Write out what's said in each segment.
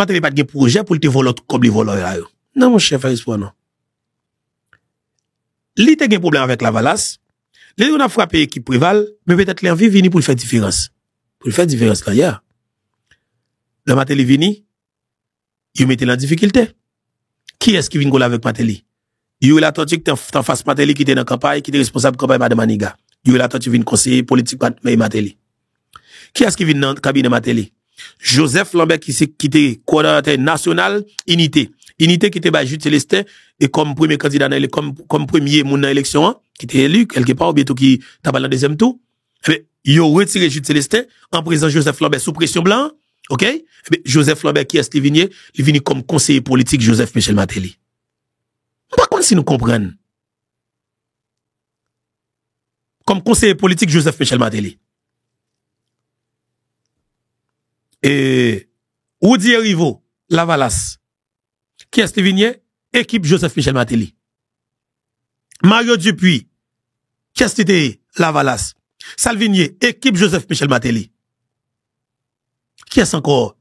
Matéli pas de projet pour te voler comme les voleurs là. Non, mon chef, espoir, non. Li te gen problème avec la valasse. Li on a frappé équipe Préval, mais peut-être l'envie vini pour faire différence. Pour faire différence là, hier. Le Matéli vini, il mettait en difficulté. Qui est-ce qui vient coller avec Matéli? Il la tortue qui t'en face Matéli qui était dans la campagne, qui était responsable de la campagne Madame Maniga. Il la tortue vient conseiller politique Matéli. Qui est-ce qui vient dans le cabinet Matéli? Joseph Lambert qui était coordonnateur national Unité. Unité qui était by Jude Célestin et comme premier candidat comme premier moun dans l'élection qui était élu quelque part ou bientôt qui t'a pas dans deuxième tour. Il a retiré Jude Célestin en présence Joseph Lambert sous pression blanc. OK? Joseph Lambert qui est il vient comme conseiller politique Joseph Michel Matéli. Par contre si nous comprenons. Comme conseiller politique Joseph Michel Matéli. Et Oudi Rivo, Lavalas, qui est Vignier, équipe Joseph Michel Matéli. Mario Dupuis, qui est Lavalas, Salvinier, équipe Joseph Michel Matéli. Qui est encore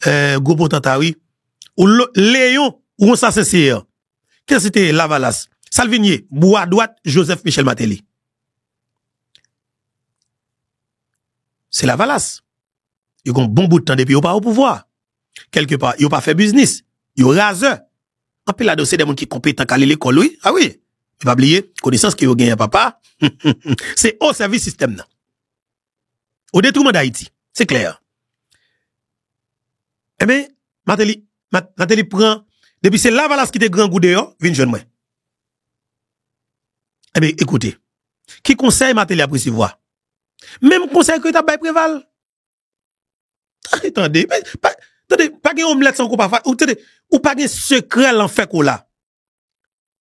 Gobo Tantari, ou Léon, ou ça c'est qui est Lavalas, Salvinier, Bois droite, Joseph Michel Matéli. C'est Lavalas. Ils ont un bon bout de temps depuis ils pas au pouvoir. Quelque part, ils ont pas fait business. Ils ont raseur. En plus, là, c'est des gens qui sont compétents à l'école, oui. Ah oui. Il va oublier, connaissance qu'ils ont gagné papa. C'est au service système, là. Au détriment d'Haïti. C'est clair. Eh bien, Matéli prend, depuis c'est Lavalas qui était grand goût dehors, vient jeune moi. Eh bien, écoutez. Qui conseille Matéli à précivoir? Même conseil que t'as pas Préval. Attendez, pas de omelette sans qu'on pas ou pas de secret l'en fait qu'on là.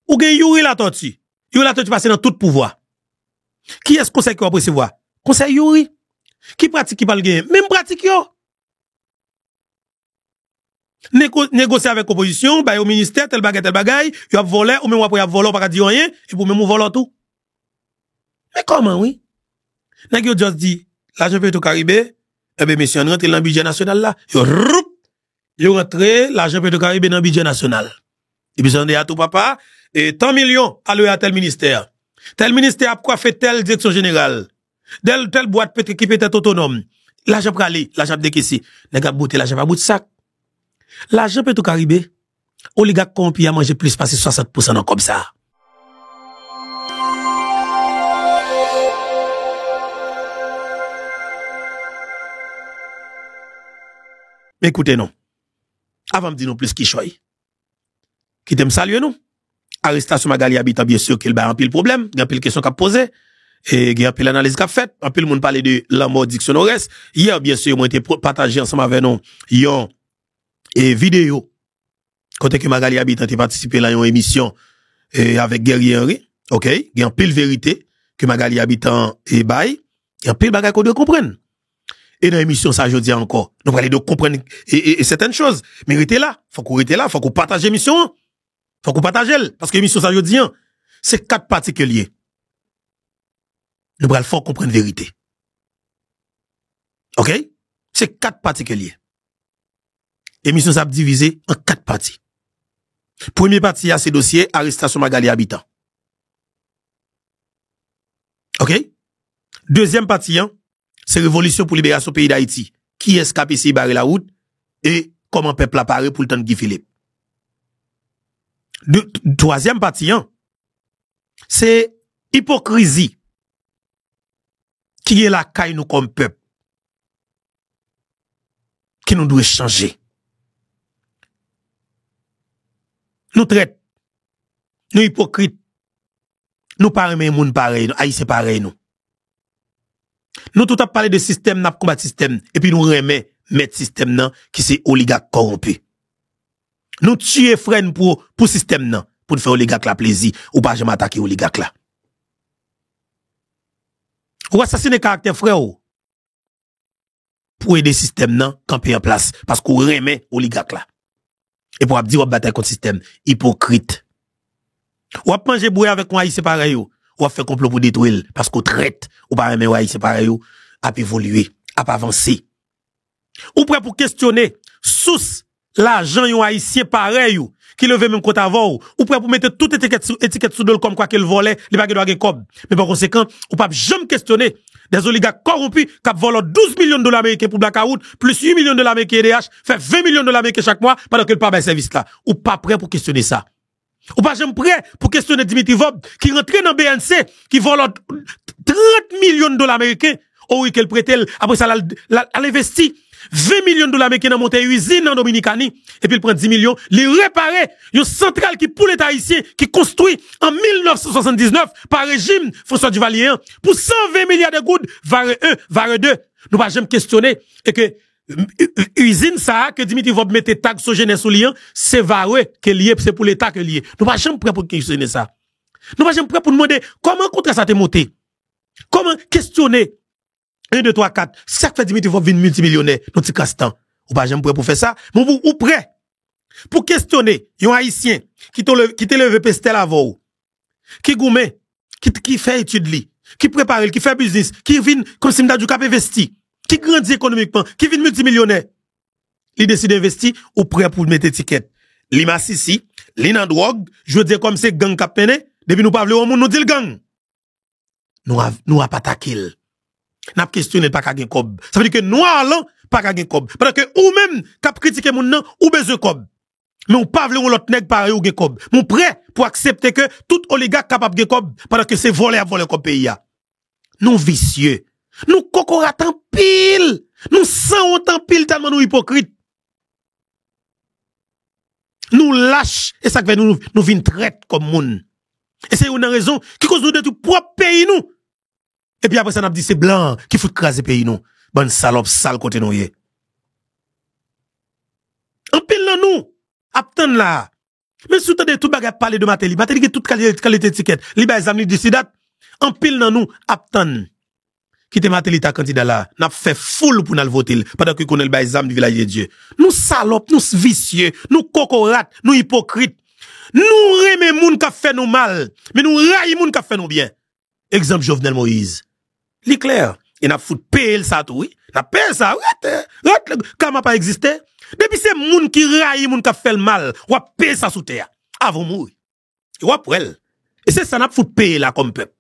Ou gen Yuri la tortue. Yuri la tortue passe dans tout pouvoir. Qui est-ce conseil qu'on va recevoir? Conseil Yuri. Qui pratique qui parle gain? Même pratique yo. Négocier avec opposition, bah au ministère tel bagay, yo a volé ou même après y a volé pas dire rien et pour même voler tout. Mais comment oui? Nèg yo just dit l'argent peut au Caribé. Eh bien, monsieur, on rentre dans le budget national là. Yo rentre l'argent peut Caribé dans le budget national. Et puis, on est à tout papa, et tant millions alloués à tel ministère. Tel ministère a quoi fait telle direction générale. Telle boîte peut qui peut être autonome. L'argent pour aller, l'argent décaissé. N'a pas bouté l'argent pas bout de sac. L'argent peut Caribé. Oligarque corrompu a mangé plus passer 60% dans comme ça. Mais écoutez, non. Avant de dire non plus qui choisit. Qui t'aime saluer, non? Arrestation Magali habitant, bien sûr, qu'il a un pile problème, il y a un pile question qu'a posé, et il y a un pile analyse qu'a fait, un pile monde parler de la mort dictionnores. Hier, bien sûr, moi, été partagé ensemble avec nous, yon, et vidéo. Côté que Magali habitant a participé à une émission, avec Guerrier Henry. OK? Il y a un pile vérité, que Magali habitant est bail. Il y a un pile bagay qu'on doit comprendre. Et dans l'émission, ça, je dis encore. Nous allons de comprendre et certaines choses. Mais restez là. Faut qu'on reste là. Faut qu'on partage l'émission. Faut qu'on partage elle. Parce que l'émission, ça, je dis, c'est 4 particuliers. Nous allons faut comprendre la vérité. OK? C'est 4 particuliers. L'émission, ça, divisé en 4 parties. Premier partie, c'est dossier, arrestation Magali habitant. OK? Deuxième partie, c'est révolution pour libération pays d'Haïti. Qui est capé si barrer la route et comment peuple apparaît pour le temps de Guy Philippe. Troisième partie, c'est hypocrisie. Qui est la caille nous comme peuple. Qui nous doit changer. Nous traite. Nous hypocrites. Nous parlons moun pareil, nous haïtiens pareil nous. Nous tout a parlé de système, n'a combat système, et puis nous remet mettre système nan, qui c'est oligarque corrompu. Nous tuer frère pour système nan, pour faire oligarque la plaisir, ou pas jamais attaquer oligarque là. Ou assassiner caractère frère ou, pour aider système nan, camper en place, parce qu'on remet oligarque là. Et pour dire, ou bataille contre système, hypocrite. Ou a manger boué avec moi, c'est pareil ou a fait complot pour détruire, parce qu'on traite, ou pas remet ouais, c'est pareil ou, a évoluer, a avancer. Ou prêt pour questionner, sous l'argent yon haïtien pareil ou qui leve même compte avant ou prêt pour mettre toute étiquette sous dol comme quoi qu'il volait, il pas doit gagner cob. Mais par conséquent, ou pas jamais questionner des oligarques corrompus qui volent 12 millions de dollars américains pour Blackout, plus 8 millions de dollars américains EDH, fait 20 millions de dollars américains chaque mois pendant qu'il pas service là. Ou pas prêt pour questionner ça. Ou pas jamais prêt pour questionner Dimitri Vob qui rentre dans BNC, qui vole 30 millions de dollars américains. Oh oui, qu'elle prête, après ça, elle investit 20 millions de dollars américains dans monter une usine en Dominicanie, et puis il prend 10 millions, les réparer, une centrale qui pour l'État haïtien, qui construit en 1979 par régime François Duvalier, pour 120 milliards de gouttes, var 1, var 2. Nous pas jamais questionner, et que, usine ça, que Dimitri Vob mette tag sur jeunesse ou lien, c'est var que lié, c'est pour l'État que lié. Nous pas jamais prêt pour questionner ça. Nous pas jamais prêt pour demander, comment contre ça t'est monté? Comment questionner? 1, 2, 3, 4. Ça fait Dimitri Vob vin multimillionnaire, dans petit castan. Ou pas jamais prêt pour faire ça. Mais ou prêt pour questionner un haïtien qui te levé pestel avant, qui goumé, qui fait étude li, qui prépare, qui fait business, qui vient comme si m'da du cap investi, qui grandit économiquement, qui vient multimillionnaire. Il décide d'investir ou prêt pour mettre étiquette. Li massisi, li nan drogue, je veux dire comme c'est gang k'ap peine, depuis nous pas vle on nous dit le gang. Nous a pas attaqué. N'a questionné pas gagner cob. Ça veut dire que noir là pas gagner cob. Parce que ou même cap critiquer mon nan ou besoin cob. Mais on pas vle on l'autre nèg pareil ou gen cob. Mon prêt pour accepter que tout oligarque capable de cob pendant que c'est voler à voler comme pays a. Nous vicieux. Nous cocorat en pile. Nous sang autant pile tellement nous hypocrites. Nous lâches et ça fait nous vinn traite comme moun. Et c'est une raison qui cause nous de tout propre pays nous. Et puis après ça, on a dit c'est blanc qui fout craser pays nous. Bonne salope, sale côté nous yé. En pile là nous, aptan là. Mais si vous avez tout bagage parler de Matéli qui toute qualité étiquette, li ba exam li décidat, en pile dans nous, aptan. Qui te Matéli ta candidat là, n'a fait foule pour nous voter, pendant que connaît le ba exam du village de Dieu. Nous salopes, nous vicieux, nous cocorates, nous hypocrites. Nous remet moun qui fait nous mal, mais nous raille moun qui fait nous bien. Exemple Jovenel Moïse. L'éclair, il n'a foutu payer ça tout, oui. N'a payé ça, rate, comment pas existé. Depuis c'est moun qui raille, moun qui fait le mal, ou a payer ça sous terre, avant mourir. Ou a pour elle. Et c'est ça n'a foutu payer là comme peuple.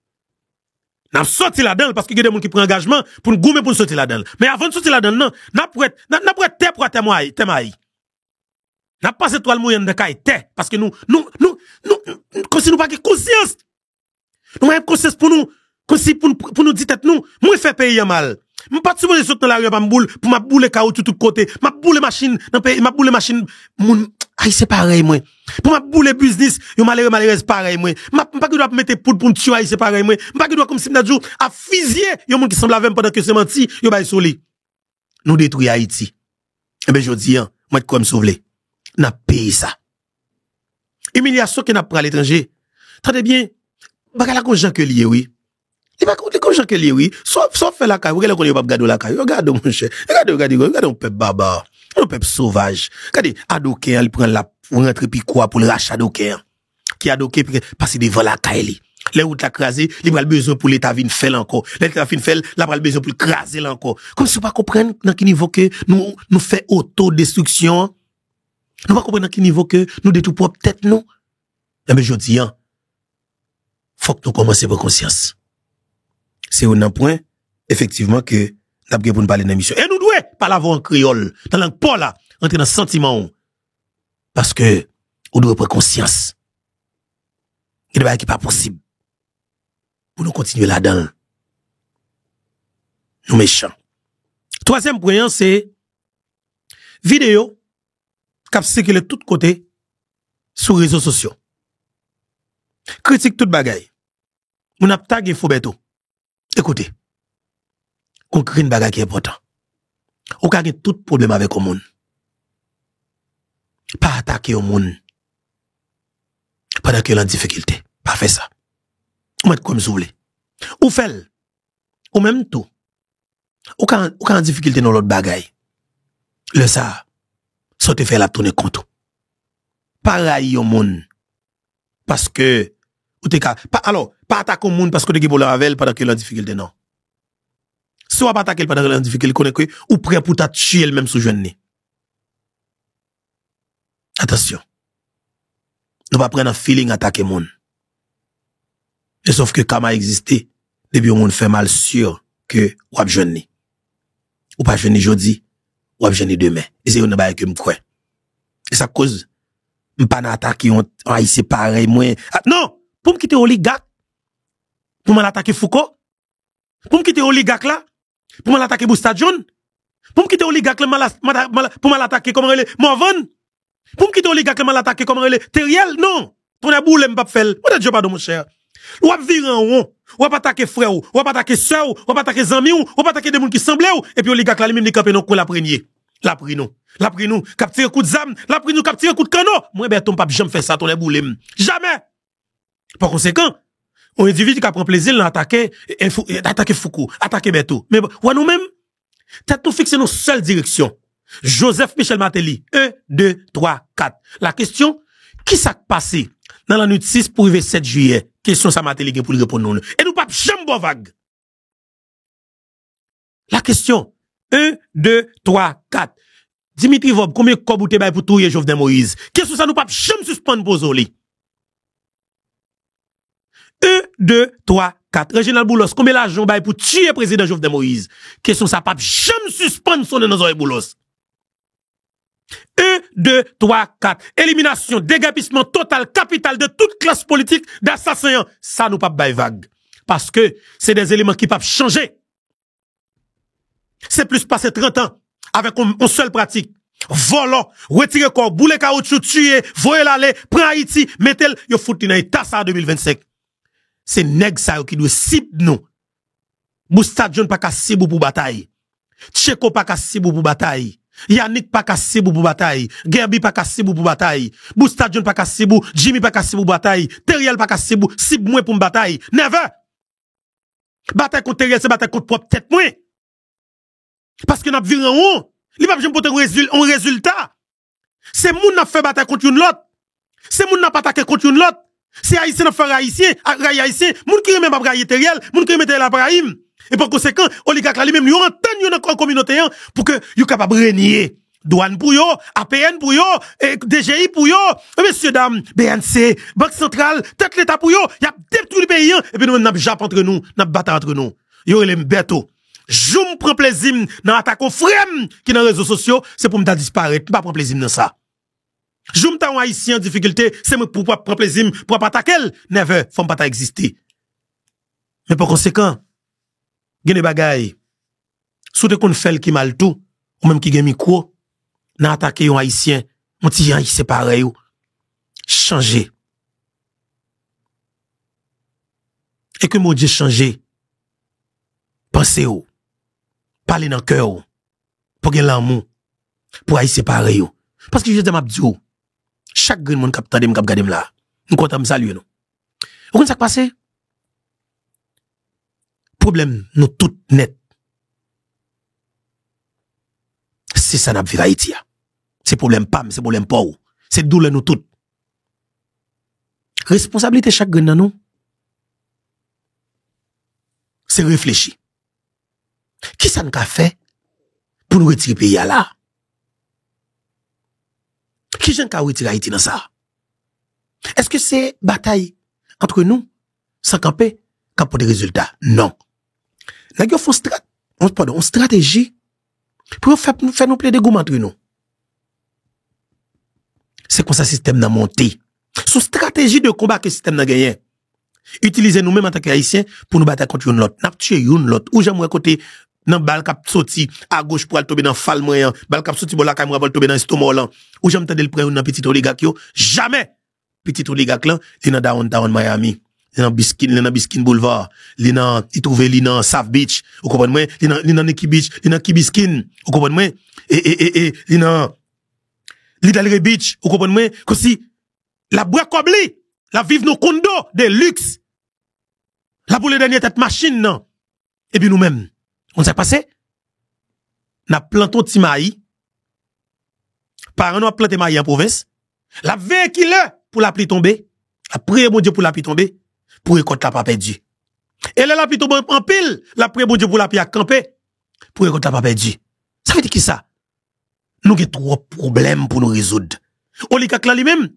N'a sorti là-dedans, parce qu'il y a des moun qui prennent engagement pour nous goumer pour sortir là-dedans. Mais avant de sortir là-dedans, non, n'a pour être terre pour témoigner. N'a pas cette toile moyenne de caille, parce que nous, comme si nous pas de conscience. Nous avons conscience pour nous, comme si pour nous dire tête nous, moi fait payer mal. Je pas supposé sauter dans la rue pour ma boule caoutchouc tout côté, ma boule machine dans pays, ma boule machine aïe c'est pareil moi. Pour ma boule business, yo malheureuse pareil moi. Pas que doit mettre poudre pour tuer c'est pareil moi. Pas que doit comme si n'a jour à fusiller yo monde qui semble avec pendant que c'est menti, yo bay soli. Nous détruire Haïti. Eh ben jodi an, moi comme sauver. N'a payé ça. Humiliation que n'a pris à l'étranger. Très bien. Bagala kon Jean que lié oui. Il va compter comme Jean que lié oui. Sauf fait la caille, regardez qu'on y pas regarder la caille. Regarde mon cher. Regarde un peuple barbare. Un peuple sauvage. Regardez Adoké, il prend la rentre puis quoi pour le rachat Adoké. Qui Adoké passer devant la caille. Les routes la craser, il va besoin pour l'état vinn faire encore. L'état vinn faire, là va besoin pour craser encore. Comme si on pas comprendre dans quel niveau que nous fait autodestruction. Nous pas comprendre dans quel niveau que nous détruisons propre tête nous. Mais je dis faut que nous commencions par conscience. C'est un point, effectivement, que nous avons pour nous parler dans l'émission. Et nous devons pas l'avoir en créole, dans la langue pas là, entrer dans le sentiment. Parce que, nous devons prendre conscience. Il n'y a pas possible. Pour nous continuer là-dedans. Nous méchants. Troisième point, c'est vidéo qui circule de tous côtés sur les réseaux sociaux. Critique toute bagaille. Moun ap tag faux beto. Écoutez. On crée une bagaille qui est important. On a tout problème avec le monde. Pas attaquer au monde. Pendant que l'on a difficulté. Pas faire ça. On met comme vous voulez. Ou fait. Ou même tout. Ou quand en difficulté dans l'autre bagaille. Le ça. Ça te fait la tourner compte. Pareil au monde. Parce que alors, pas attaquer au monde parce que tu es pour la pendant que la difficulté, non. Soit pas attaquer pendant que la difficulté, ou prêt pour tuer le même sous jeune. attention. Nous pas prendre un feeling attaquer moun. Et sauf que Kama existé, depuis on fait mal sûr que ou ap jeune ni. Ou pas jeune jodi, ou ap jeune demain. Et c'est une bail que m'kwe. Et ça cause m'pas attaquer on haïtien pareil moi. Non, pour me quitter oligarque, pour m'attaquer Foucault, pour me quitter oligarque là, pour m'attaquer Boustadjoun, pour me quitter oligarque là, pour m'attaquer comment elle est Morvan, pour me quitter oligarque là, m'attaquer comment elle est Teriel, non. Ton a boule m'pas faire. Moi Dieu pardon mon cher. Ou ap virer en rond, ou ap attaquer frère ou ap attaquer sœur ou ap attaquer zami ou ap attaquer des moun qui semblent ou et puis oligarque là lui même li camper non ko la prenier. La pri nous. La pri nous, cap tirer coup de zam, la pri nous cap tirer coup de canon. Moi ben ton pas jamais faire ça ton boule. Jamais. Par conséquent, on individu qui prend plaisir l'attaquer Foucault, attaquer Beto. Mais ou nous même tête nous fixer nos seule direction. Joseph Michel Martelly 1 2 3 4. La question qui s'est passé dans la nuit 6 pour arriver 7 juillet? Question ça Martelly pour répondre nous. Et nous pas jamais bon vague. La question 1 2 3 4. Dimitri Vob, combien de cob ou te bay pour touyer Jovenel Moïse? Question ça nous pas jamais suspendre posoli. 1 2 3 4. Reginald Boulos, combien l'argent bay pour tuer président Jovenel Moïse? Question ça pas jamais suspendre son dans nos Boulos. 1 2 3 4. Élimination, déguerpissement total, capital de toute classe politique d'assassins. Ça nous pas bay vague. Parce que c'est des éléments qui peuvent changer. C'est plus passé 30 ans avec une seule pratique. Volant, retirer corps, bouler caoutchouc, tuer, voyer l'aller, prendre Haïti, mettez-le, yo fouti dans l'état ça en 2025. C'est nèg ça qui doit cible nous. Boustadjoun pas ka cible pour bataille. Tcheko pas ka cible pour bataille. Yannick pas ka cible pour bataille. Gerbi pas ka cible pour bataille. Boustadjoun pas ka cible, Jimmy pas ka cible pour bataille. Teriel pas ka cible moins pour bataille. Never. Bataille contre Teriel, c'est bataille contre propre tête moins. Parce que n'a viré en haut. Li pa jamais porter un résultat. C'est moun n'a fait bataille contre une l'autre. C'est moun n'a pas attaqué contre une l'autre. C'est haïtien n'a fait haïtien, haïtien, moun qui même pas brailler Teriel, moun qui mettait l'Abraham. Et par conséquent, oligarque lui même lui entend yon en communauté pour que yo capable renier. Douane pour yo, APN pour yo, DGI pour yo, messieurs dames, BNC, Banque centrale, tête l'état pour yo, y a détruit le pays et puis nous n'a japp entre nous, n'a bataille entre nous. Yo les mbéto. Joum prend plaisir dans attaque frème qui dans les réseaux sociaux, c'est pour me disparaître, pas prendre plaisir dans ça. Joum ta un haïtien en difficulté, c'est pour prendre plaisir, pour pas attaquer, never, faut pas exister. Mais par conséquent, gene bagay, sous te kon fait qui mal tout, ou même qui gen micro, n'a attaqué un haïtien, mon petit haïtien pareil, changer. Et que mon Dieu changer, pensez ou. Parler dans le cœur, pour gagner l'amour, pour haïtien pareil. Parce que je dis, m'abdi ou, chaque grand monde qui tande m'kap gade là, nous comptons me saluer nous. Vous comprenez ça qui passe? Problème, nous tout net. C'est ça n'a pas Haïti. C'est problème pas, c'est problème pas ou. C'est douleur nous tout. Responsabilité chaque grand dans nous, c'est réfléchir. Qui ça nous a fait pour nous retirer le pays là? Qui j'en a retiré Haïti dans ça? Est-ce que c'est bataille entre nous, sans camper, quand pour des résultats? Non. Là, il faut une stratégie pour faire nous plaider goût entre nous. C'est comme ça le système n'a monté. Sous stratégie de combat que le système n'a gagné. Utilisez nous-mêmes en tant qu'Haïtiens pour nous battre contre une autre. N'a tué une autre. Ou j'aimerais côté dans bal cap sorti à gauche pour aller tomber dans fall moyen, bal cap sorti pour la caméra pour tomber dans estomac là. Ou j'aime tendre le prendre dans petit oligarque yo. Jamais petit oligarque là, il dans downtown Miami, il dans Biskin Boulevard, il dans South Beach, vous comprenez moi, il dans Nikki Beach, il dans Key Biskin, vous comprenez moi, et il dans Little Beach, vous comprenez moi, comme si la boîte comme li, la vive nos condos de luxe. La boule dernière tête machine non. Et puis nous-mêmes, on s'est passé, n'a planté petit maïs. Par an, a planté maïs en province. La veille qu'il est pour la pluie tomber. La prière bon Dieu pour la pluie tomber. Pour récolter la pas perdu. Et là, la pluie tombe en pile. La prière bon Dieu pour la pluie à camper. Pour récolter la pas perdu. Ça veut dire qui ça? Nous avons trop de problèmes pour nous résoudre. Oligarque là lui-même,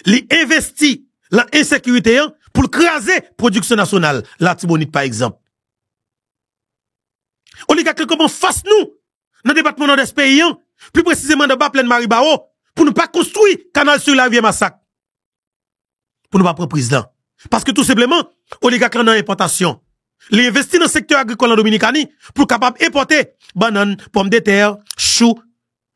il investit l'insécurité pour craser production nationale. La Tibonite par exemple. Oligarque comment face nous dans le département nord-est pays, plus précisément dans bas pleine Maribao, pour ne pas construire canal sur la rivière Massacre. Pour ne pas prendre président. Parce que tout simplement, oligarque dans l'importation. Les investit dans le secteur agricole en Dominicanie pour capable importer bananes, pommes de terre, choux,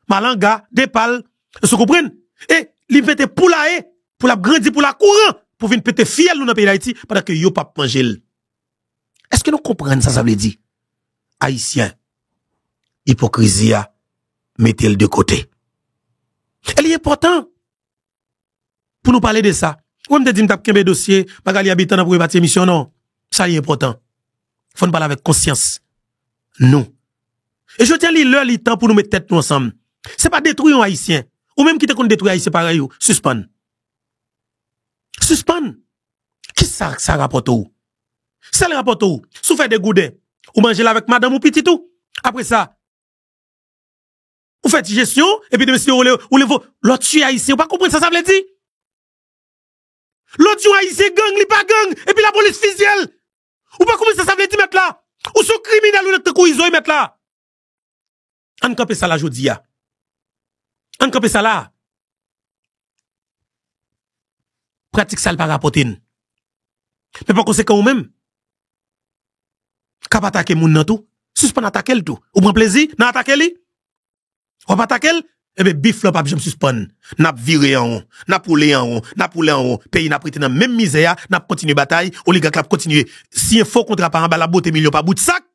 malanga, des pales. Vous comprenez? Et li mette poulailler pour la grandir pour la courant pour venir péter fiel dans le pays d'Haïti pendant que yo pas manger. Est-ce que nous comprenons ça veut dire? Haïtien, hypocrisie mettez-le de côté. Elle est important pour nous parler de ça. Ou me dit m'tap kembe dossier, bagali habitant pour bâtir émission non. Ça est important. Faut nous parler avec conscience. Nous. Et je tiens le temps pour nous mettre tête nous ensemble. C'est pas détruire un haïtien ou même qui te compte détruire haïtien pareil ou suspend. Suspend. Qui ça rapporte ou? Ça le rapporte ou? Sou fait des goudins ou manger avec madame ou petit tout. Après ça ou faites gestion et puis de monsieur ou l'autre tue haïtien ou pas comprendre ça veut dire? L'autre haïtien gang, li pas gang, et puis la police fisielle. Ou pas comment ça veut dire mettre là? Ou ce criminel ou notre couizo mettre là? On campe ça la jodi ya. On campe ça là. Pratique ça le pas rapporter. Mais par conséquent ou même, cap attaquer moun nan tout, suspend attaquer le tout. Ou prend plaisir, nan attaquer li? Ou pas attaquer? Eh bien, bif là, pas j'aime suspend. N'a viré en haut, n'a poulé en haut, n'a poulé en haut. Pays n'a prêté dans même misère, n'a continué bataille, oligarque n'a continué. Si un faux contrat par en bas, la beauté million par bout de sac,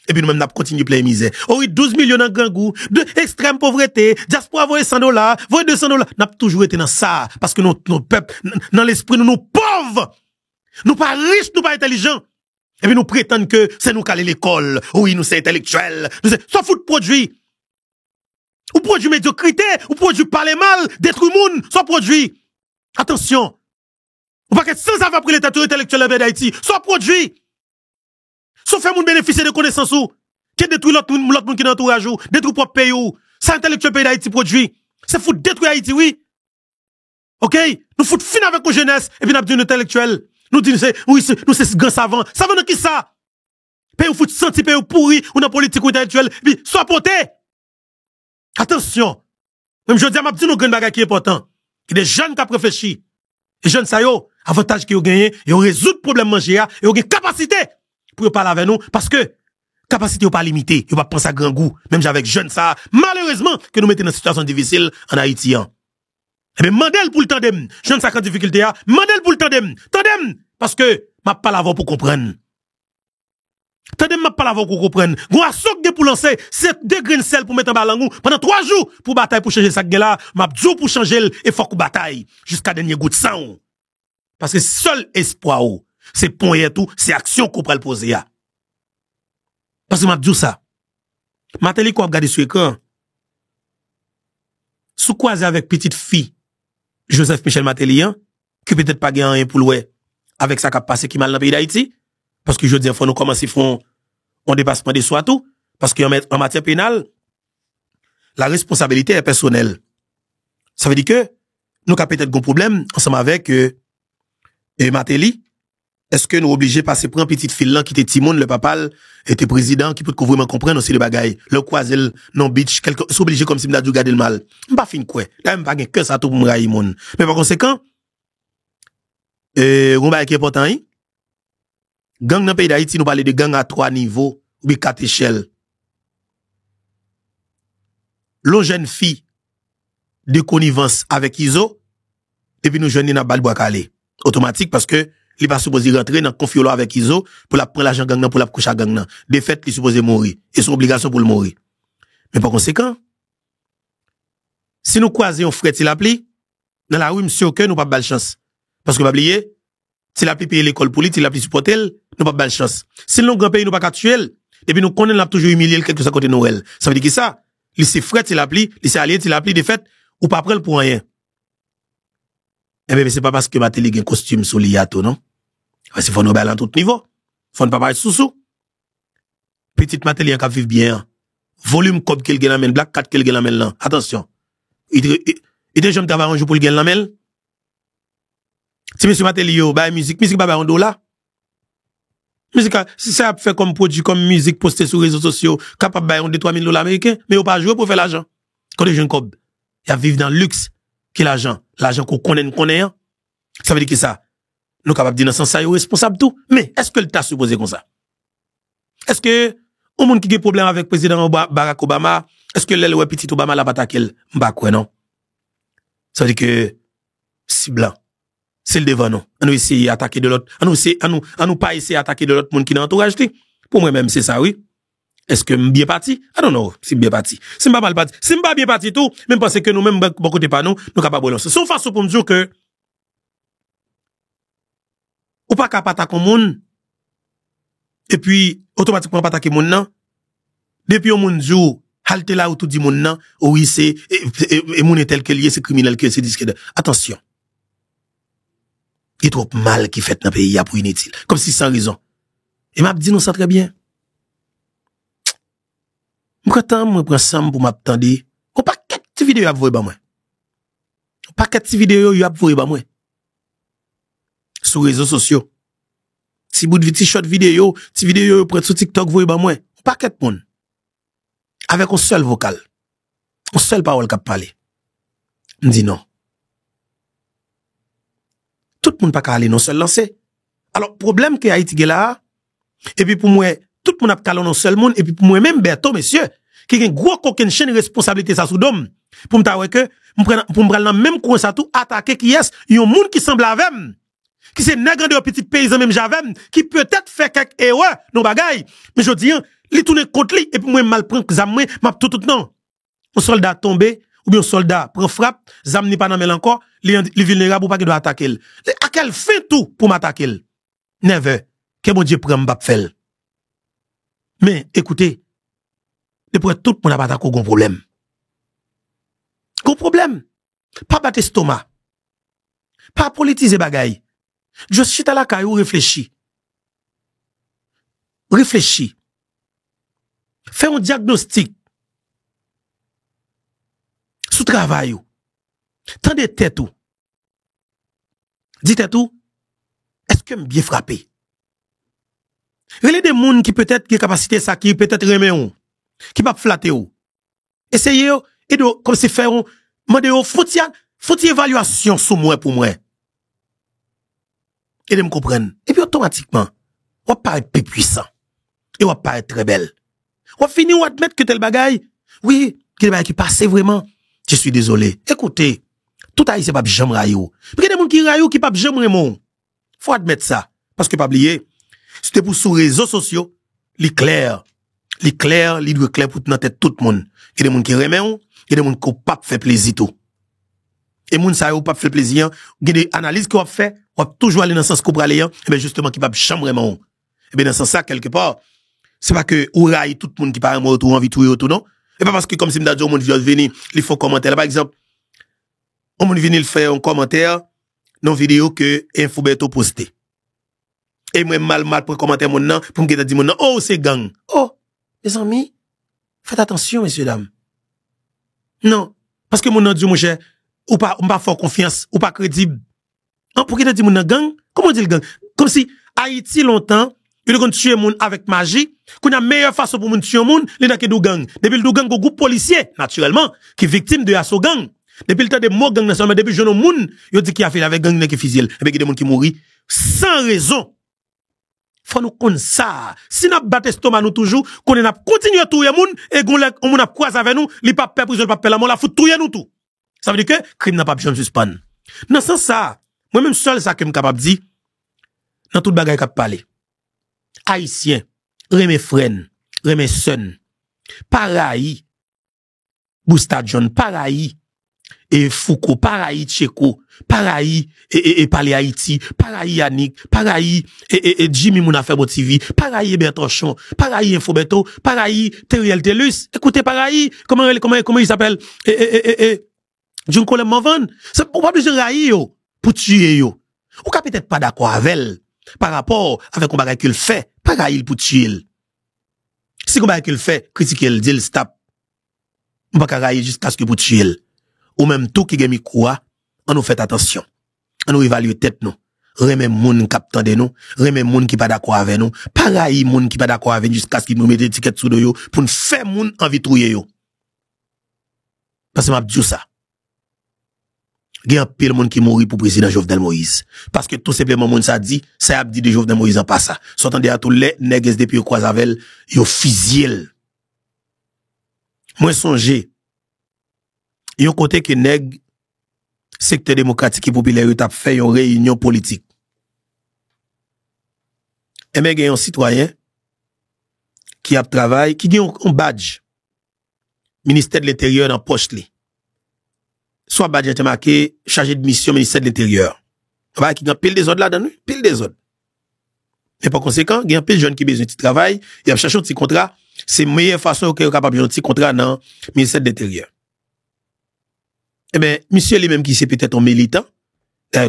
et puis nous-mêmes n'a continué plein misère. Oh oui, 12 millions dans grand goût, de extrême pauvreté, diaspora voyer $100, voyer $200, n'a toujours été dans ça, parce que nos peuple, dans l'esprit, nous pauvres. Nous pas riches, nous pas intelligents. Et puis nous prétendons que c'est nous qui allons à l'école. Oui, nous c'est intellectuels. Nous c'est, sans foutre produit. Ou produit médiocrité, ou produit parler mal, détruire moun, soit produit. Attention. Ou pas qu'être sans avoir pris l'état intellectuel d'Haïti, soit produit. Soit faire moun bénéficier de connaissances ou, qui détruit l'autre moun qui n'entourage ou, détruit propre pays ou, ça intellectuel pays d'Haïti produit. C'est foutre détruire Haïti, oui. Ok? Nous fout fin avec nos jeunesse, et puis nous avons dit intellectuel. Nous disons, oui, nous c'est grand savant. Savant de qui ça? Pays ou fout senti, pays ou pourri, ou dans politique ou intellectuel, puis soit porté. Attention. Même je dis à ma petite, nous avons bagage qui est important. Il y a des jeunes qui ont réfléchi. Les jeunes, ça y est, avantage qu'ils ont gagné, ils ont résolu le problème manger, ils ont une capacité pour parler avec nous, parce que capacité n'est pas limitée, ils ne pas penser à grand goût, même avec jeunes, ça, malheureusement, que nous mettons dans une situation difficile en Haïti. Eh bien, mandel pour le tandem. Jeunes, ça, quand difficulté, mandel pour le tandem. Tandem, parce que, ma pas la pour comprendre. Tandem m'a pas la pour comprendre. Gon a sok de pour lancer 7 degrés de sel pour mettre en balangou pendant 3 jours pour bataille pour changer ça là, m'a djou pour changer et faut qu'on bataille jusqu'à dernier goût de sang. Parce que seul espoir c'est point tout, c'est action qu'on peut le poser ya. Parce que m'a djou ça. Matéli ko regarder sur écran. Sous croisé avec petite fille Joseph Michel Matelian qui peut-être pas gagné rien pour louer avec ça qui a passé qui mal dans le pays d'Haïti. Parce que je dis, il faut nous commencer à faire un dépassement des soins tout. Parce qu'en matière pénale, la responsabilité est personnelle. Ça veut dire que nous avons peut-être un problème ensemble avec Matéli. Est-ce que nous obligés de passer pour un petit fil là qui était Timon, le papa, était président, qui peut vraiment comprendre aussi le bagaille. Le croisel, non bitch, c'est obligé comme si m'dadou garder le mal. M'pas fin quoi. Là, m'pas gen que ça tout pour m'railler moun. Mais par conséquent, on va qui est important, hein? Gang dans le pays d'Haïti, nous parlons de gang à 3 niveaux, ou bien 4 échelles. L'on jeune fille de connivence avec Iso, et puis nous jeunes dans Balboa Calais. Automatique parce que, il pas supposé rentrer dans conflit avec Iso, pour la prendre l'argent gang pour la coucher à gang de fait, il supposé mourir. Et son obligation pour le mourir. Mais par conséquent, si nous croisons frère il appli, dans la rue, monsieur, que nous pas de chance. Parce que, pas oublier, s'il a payé l'école pour lui, s'il a supporté, nous pas de chance. Si nous grand pays, nous pas tuer, et puis nous connaissons toujours humilié quelque chose à côté de Noël. Ça veut dire que ça, il s'est frère, il appli, il s'est allié, il appli, de fait, ou pas prendre pour rien. Eh bien, c'est pas parce que Matéli a un costume sous l'IATO, non? Parce qu'il faut nous bailler à tout niveau. Faut ne pas parler sous-sous. Petite Matéli qui vivre bien. Volume comme qu'elle gagne la black, 4 qu'elle gagne la là. Attention. Il était jamais travaillé un jour pour le gagner la mel. Si monsieur Matelio, bah, musique pas bah, $1. Musique, si ça fait comme produit, comme musique posté sur les réseaux sociaux, capable de bailler $2-3 000 américains, mais on pas jouer pour faire l'argent. Quand les jeunes cob, ils vivent dans le luxe, qui est l'argent. L'argent qu'on connaît, hein. Ça veut dire que ça, nous capables de dire dans ce sens, ça, est responsable tout. Mais, est-ce que le tas supposé comme ça? Est-ce que, au monde qui a des problèmes avec le président Barack Obama, est-ce que l'elle ou petit Obama l'a attaqué? Bah, quoi, non? Ça veut dire que, si blanc, c'est le devant, non? On nous essayer d'attaquer de l'autre, on nous pas essayer d'attaquer de l'autre monde qui dans l'entourage, pour moi-même, c'est ça, oui. Est-ce que bien parti? I don't know, si bien parti. Si pas mal parti. Si pas bien parti tout, même parce que nous, même, bon côté pas nous capables de lancer. Son façon pour me dire que, ou pas capable d'attaquer le monde, et puis, automatiquement pas attaquer le monde, non? Depuis au monde jour, halte là où tout dit monde, non? Oui, c'est, et monde est tel que lié, c'est criminel que c'est disque de. Attention. Il y a trop mal qui fait dans le pays, pour inutile. Comme si sans raison. Et m'a dit nous ça très bien. Moi, prends ça pour m'attendre. On pas quelle vidéo à voir ba moi. On pas quelle vidéo y a voir ba moi. Sur les réseaux sociaux. Si bout de petit short vidéo, si vidéo prend sur TikTok voir ba moi. On pas quelle monde. Avec un seul vocal. Un seul parole qui parler. On dit non. Tout le monde pas aller non seul lancer. Alors problème que Haïti là et puis pour moi tout le monde a calé non seul monde et puis pour moi même Berto monsieur qui a une gros coquine chaîne responsabilité ça sous dom pour me que pour me prendre même coin ça tout attaquer qui est un monde qui semble avec qui c'est nègre de petit paysan même j'avais qui peut-être fait quelques erreurs non bagaille mais je dis li tourner contre lui et puis moi mal prendre zam moi m'a tout non un soldat tombé ou bien un soldat prend frappe zam ni pas nan mel encore li vulnérable ou pas qui doit attaquer à quel fin tout pour m'attaquer never que mon Dieu prend m'pa faire. Mais écoutez, depuis tout le monde a pas d'accord gon problème. Gon problème. Pas battre estomac. Pas politiser bagay. Juste chita la caillou réfléchis. Réfléchis. Fais un diagnostic. Sous travail ou. Tendez tête ou. Dites tout. Est-ce que bien frappé? Relais des gens qui peut-être qui capacité ça qui peut-être remet ou qui pas flatter ou. Essayez et de comme c'est faire demander faut évaluation sur moi pour moi. Et de me comprendre. Et puis automatiquement, on pas être plus puissant et on pas être très belle. On finit ou admettre que tel bagaille. Oui, quel bagaille qui passe vraiment. Je suis désolé. Écoutez, tout haïtien pas jamais raillou. Parce que des gens qui raillou qui pas jamais remon. Faut admettre ça parce que pas oublier c'était pour sur les réseaux sociaux, li clair, li doit clair pour dans tête tout le monde. Il y a des gens qui remet il y a des gens qui pas fait plaisir tout. Et moun ça ou pas fait plaisir, il y a des analyses qu'on fait, on toujours aller dans le sens qu'on aller et ben justement qui pas chambre vraiment. Et ben dans ce sens ça quelque part, c'est pas que ou raille tout le monde qui parle moi tout envie tout non. Et pas parce que comme si m'da dit au monde venir, il faut commenter par exemple. On monde venir faire un commentaire dans vidéo que Infobeto posté. Et moi mal pour commenter mon nom pour me dire mon nom oh c'est gang. Oh mes amis, faites attention messieurs dames. Non, parce que mon nom dit mon cher ou pas fort confiance ou pas crédible. Hein, pour qu'il dit mon gang, comment dit le gang? Comme si Haïti longtemps, il a tué moun avec magie, qu'on a meilleure façon pour moun tuer moun, il n'a que deux gangs. Depuis le gang au groupe policier naturellement qui est victime de assaut gang. Depuis le temps de mots gang national, depuis jeune moun, il dit qu'il a fait avec gang qui fusil, et puis il y a des moun qui mourir sans raison. Faut nous connaître ça. Si nous battons estomac nous toujours, qu'on a continué à touyer moun, et qu'on a croisé avec nous, li pas peur prison, pas peur la mort, la faut touyer nous tout. Ça veut dire que, crime n'a pas besoin de suspendre. Dans ce sens ça, moi-même seul ça que je suis capable de dire, dans tout bagay k'ap parler. Haïtien, remè frère, remè son, pareil, Bousta John, pareil, et Foucault, pareil, Tcheko, pareil, et Palais Haïti, pareil, Yannick, pareil, et Jimmy Mounafé TV, pareil, Bertochon, pareil, Infobeto, pareil, Teriel Telus, écoutez, pareil, comment il s'appelle, John Colem Movan, c'est pas besoin de railler, pour tuer, yo. Ou ka peut-être pas d'accord avec elle, par rapport avec un bagay qu'il fait, pareil, pour tuer. Si un bagay qu'il fait, critiquer, dit stop. On va railler jusqu'à ce que pour tuer. ou même tout qui gagne micro, on nous fait attention. On nous évalue tête nous. Remet moun k'ap tande nous, remet moun qui pas d'accord avec nous, pareil moun qui pas d'accord avec nous jusqu'à ce qu'il nous mette étiquette sous yo pour nous faire moun envie trouyer yo. Parce que m'a dit ça. Il y a un pile monde qui mourit pour président Jovenel Moïse. Parce que tout simplement moun ça dit, ça a dit de Jovenel Moïse en pas ça. S'entendez à tous les nègres depuis croise avec yo fusillé. Moi songer yon côté que nèg secteur démocratique et populaire t'a fait une réunion politique. Et mais il y a un citoyen qui a travaillé, qui a un badge ministère de l'Intérieur dans poche li. Soit badge est marqué chargé de mission ministère de l'Intérieur. Va qui a pile des autres là-dedans, pile des autres. Et par conséquent, il y a un pile jeune qui besoin de travail, il a cherché un petit contrat, c'est la meilleure façon que capable de un petit contrat dans ministère de l'Intérieur. Eh ben, monsieur lui-même qui c'est peut-être un militant,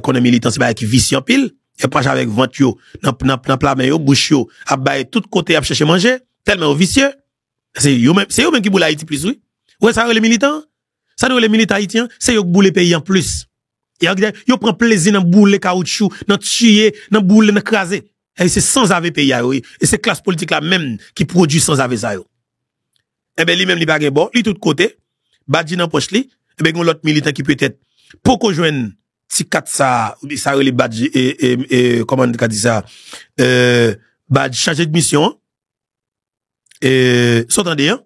qu'on est militant, c'est pas qui vicieux en pile, il pas avec vente yo, dans plat main yo, bouche yo, a bailler tout côté à chercher manger, tellement vicieux. C'est eux même qui boule Haïti plus, oui. Ouais, ça les militants. Ça les militants haïtiens, c'est eux qui boule pays en plus. Yo prend plaisir dans boule caoutchouc, dans tuer, dans boule, dans craser. Et c'est sans avec pays, oui. Et c'est classe politique là même qui produit sans avec ça, yo. Eh ben, lui-même, il pas gen bon, lui tout côté, badji dans poche li, eh ben, l'autre militant qui peut-être, pour qu'on joigne, si 4 ça les badge comment on dit ça, badge chargé de mission, s'entendez, hein?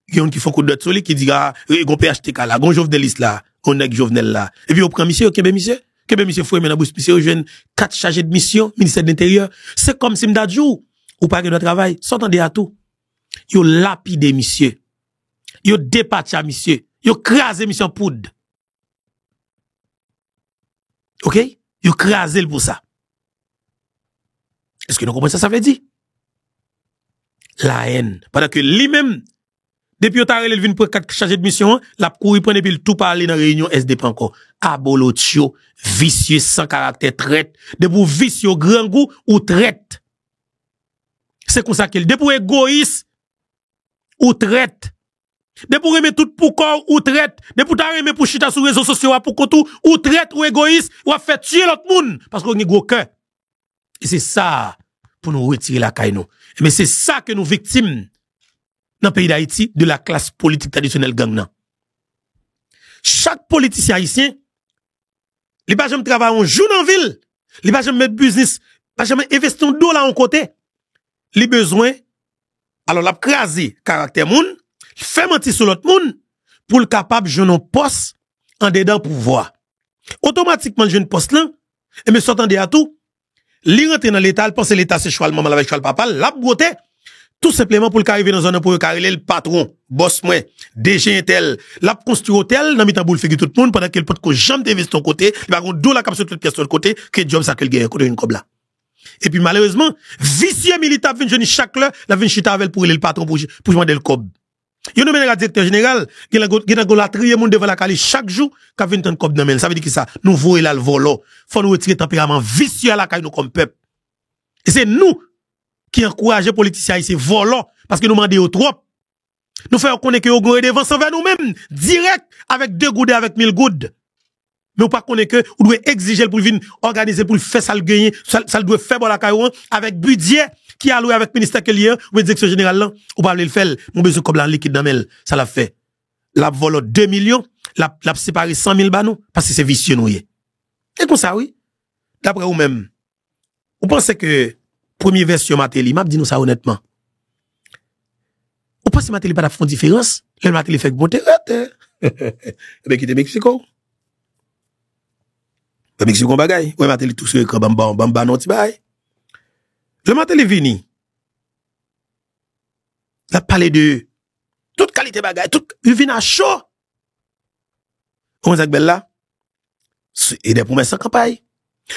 Il y a un qui font coup de dot qui dit, gon PHTK là, gon Joveneliste là, on est Jovenel là. Et puis, on prend monsieur, monsieur fouet, maintenant, monsieur, on joigne 4 chargés de mission, ministère de l'Intérieur. C'est comme si m'dadjou, ou pas que de travail, s'entendez à tout. Yo lapide monsieur. Yo dépacha monsieur. Yo crase monsieur en poudre. OK? Yo crase pour ça. Est-ce que nous comprenons ça veut dire? La haine. Pendant que lui-même, depuis yo ta relé vinn pour 4 chargés de mission, la couri prend depuis tout parler dans réunion SDP encore. Abolotio, vicieux sans caractère traite, de pour vicieux grand goût ou traite. C'est comme ça qu'il de pour égoïste ou traite. De pour aimer tout pour corps ou traite. De pour t'aimer pour chita sur les réseaux sociaux pour tout ou traite ou égoïste ou fait tuer l'autre monde parce qu'on a gros cœur. Et c'est ça pour nous retirer la caille nous. Mais c'est ça que nous victimes dans le pays d'Haïti de la classe politique traditionnelle gang nan. Chaque politicien haïtien, il pas jamais travailler en jour dans ville, il pas jamais mettre business, pas jamais investir un dollar en côté. Il besoin alors l'a craser caractère moun, fait mentir sur l'autre moun pour le capable jouer un poste en dedans pouvoir. Automatiquement jeune poste là, et me s'entendez à tout, li rentre dans l'état, il pense l'état c'est cheval maman avec cheval papa, l'a broté tout simplement pour le arriver dans zone pour carrer le patron, boss moi, DG Intel, l'a construit hôtel dans mitan boule figure tout le monde pendant qu'il peut que jamais d'investir ton côté, il va gon la cap sur toute pièce de côté que job ça que gagne côté une cob là. Et puis malheureusement, vicieux militant vient jeune chaque heure, la vient chita avec pour le patron pour joindre le cob. Yo nommé le directeur général, qui a la trier monde devant la cali chaque jour, qu'a vient ton cob dans main. Ça veut dire que ça, nous voyons là le volo. Faut nous retirer tempérament vicieux à la caille nous comme peuple. Et c'est nous qui encourage les politiciens ici volant parce que nous demandons trop. Nous faisons connaître que nous avons des avances envers nous-mêmes, direct, avec 2 goudes et avec 1000 goudes. Mais nous pas connaître que nous devons exiger pour venir organiser, pour faire ça le gagner, ça doit faire bon la caillou, avec budget qui a alloué avec ministère que lié, ou direction générale là, ou pas le faire, mon besoin comme la liquide dans mel, ça l'a fait. La volo 2 millions, la séparé 100 000 banou, parce que c'est vicieux nous. Et comme ça, oui. D'après vous-même, vous pensez que première version Matéli, m'a dit nous ça honnêtement. Vous pensez que Matéli pas de différence? Le Matéli fait monter, ben quitte Mexico. Le Mexico bagay, ouais Matéli tout sur l'écran, bamba non ti bay. Le Matéli vini. La parler de toute qualité bagay, il vient à chaud. On ça belle là. Et des promesses en campagne.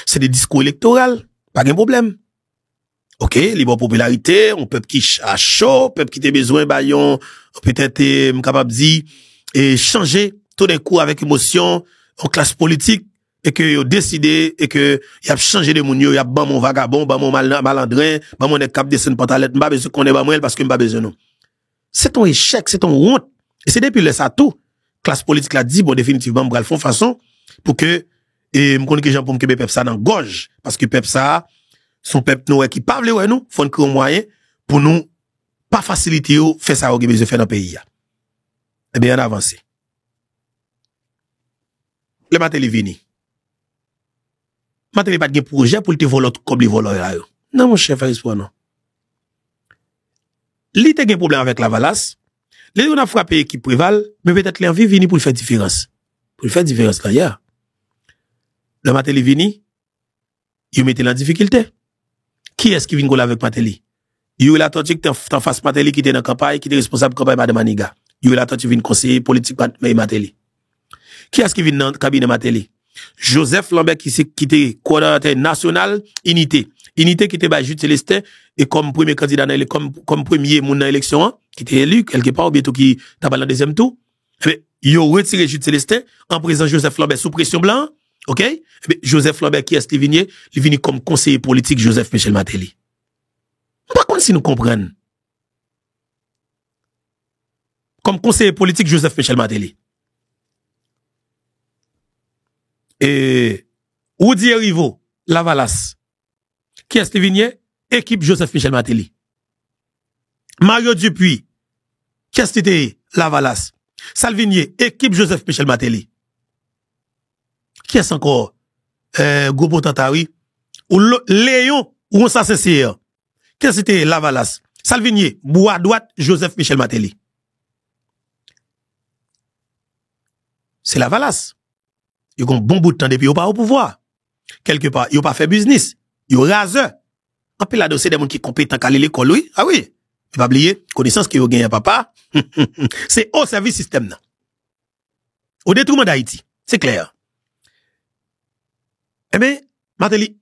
C'est des discours électoraux, pas de problème. OK, libre popularité, on peuple qui a chaud, peuple qui a besoin bayon, peut-être capable dire et changer tout d'un coup avec émotion en classe politique et que yo décidé et que y a changé de moun yo, y a ban mon vagabond, ban mon malandrin, ban mon cap descendre pantalette, m'pa besoin connaît pas moi parce que m'pa besoin non. C'est ton échec, c'est ton honte. Et c'est depuis le ça tout classe politique là dit, bon, définitivement, m'bral font façon pour que, et m'connais que gens pour m'kebe peuple ça dans gorge. Parce que peuple ça, son peuple nous qui parle, ouais, nous, faut créer un moyen pour nous, pas faciliter ou faire ça, ou besoin faire dans le pays. Eh bien, on a avancé. Le matin, vini. Matin, pas de projet pour te voler comme les voleurs là. Non, mon chef, espoir, non. Li te gen problème avec la valasse. Li on a frappé équipe Préval, mais peut-être l'envie vini pour le faire différence. Pour le faire différence là, ya. Le Mateli vini, il mettait la difficulté. Qui est-ce qui vient gola avec Mateli? Il la tante qui t'en face Mateli qui était dans la campagne, qui était responsable de la campagne Madame Maniga. Il la tante qui vient conseiller politique Mateli. Qui est-ce qui vient dans le cabinet Mateli? Joseph Lambert qui était coordonnateur national, Unité. Unité qui était bah Jude Célestin et comme premier candidat comme premier moun dans l'élection qui était élu quelque part ou bientôt qui t'a pas dans deuxième tour. Il a retiré Jude Célestin en présence Joseph Lambert sous pression blanc. OK? Joseph Lambert qui est il vient comme conseiller politique Joseph Michel Mateli. Par contre si nous comprenons. Comme conseiller politique Joseph Michel Mateli. Et Oudi Rivo, Lavalas. Qui est Vignier? Équipe Joseph Michel Mateli. Mario Dupuis. Qui est Lavalas? Salvinier, équipe Joseph Michel Mateli. Qui est encore? Gobo Tantari. Ou Léon, ou ça c'est sûr. Qui est Lavalas? Salvinier, bois droite, Joseph Michel Mateli. C'est Lavalas. Ils ont un bon bout de temps depuis, ils n'ont pas au pouvoir. Quelque part, ils n'ont pas fait business. Ils ont raseur. En plus, là, c'est des gens qui sont compétents à l'école, oui. Ah oui. Il pas oublier, connaissance qu'ils ont gagné, papa. C'est au service système, là. Au détriment d'Haïti. C'est clair. Eh bien, Mateli